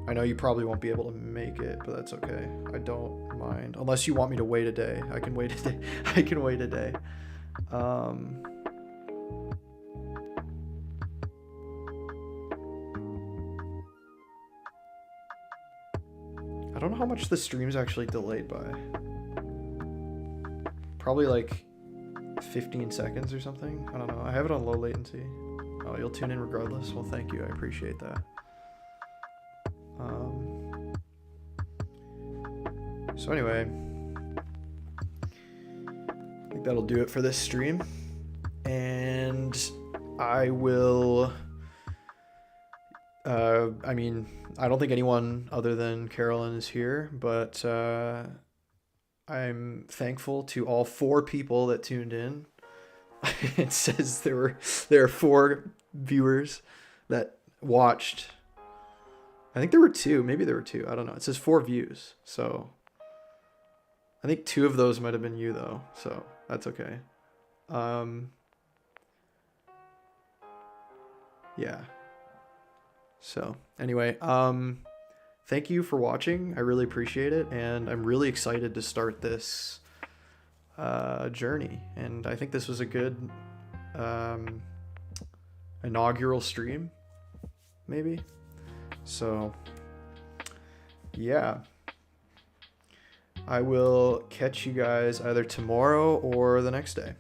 I know you probably won't be able to make it, but that's okay. I don't mind. Unless you want me to wait a day. I can wait a day. I can wait a day. I don't know how much the stream's actually delayed by. Probably like 15 seconds or something. I don't know. I have it on low latency. Oh, you'll tune in regardless? Well, thank you. I appreciate that. So anyway, I think that'll do it for this stream. And I will... I mean, I don't think anyone other than Carolyn is here, but I'm thankful to all 4 people that tuned in. It says there are 4 viewers that watched I think there were 2. Maybe there were 2. I don't know. It says 4 views. So I think 2 of those might have been you though. So that's okay. Yeah. So anyway, thank you for watching. I really appreciate it. And I'm really excited to start this journey. And I think this was a good inaugural stream, maybe. So yeah, I will catch you guys either tomorrow or the next day.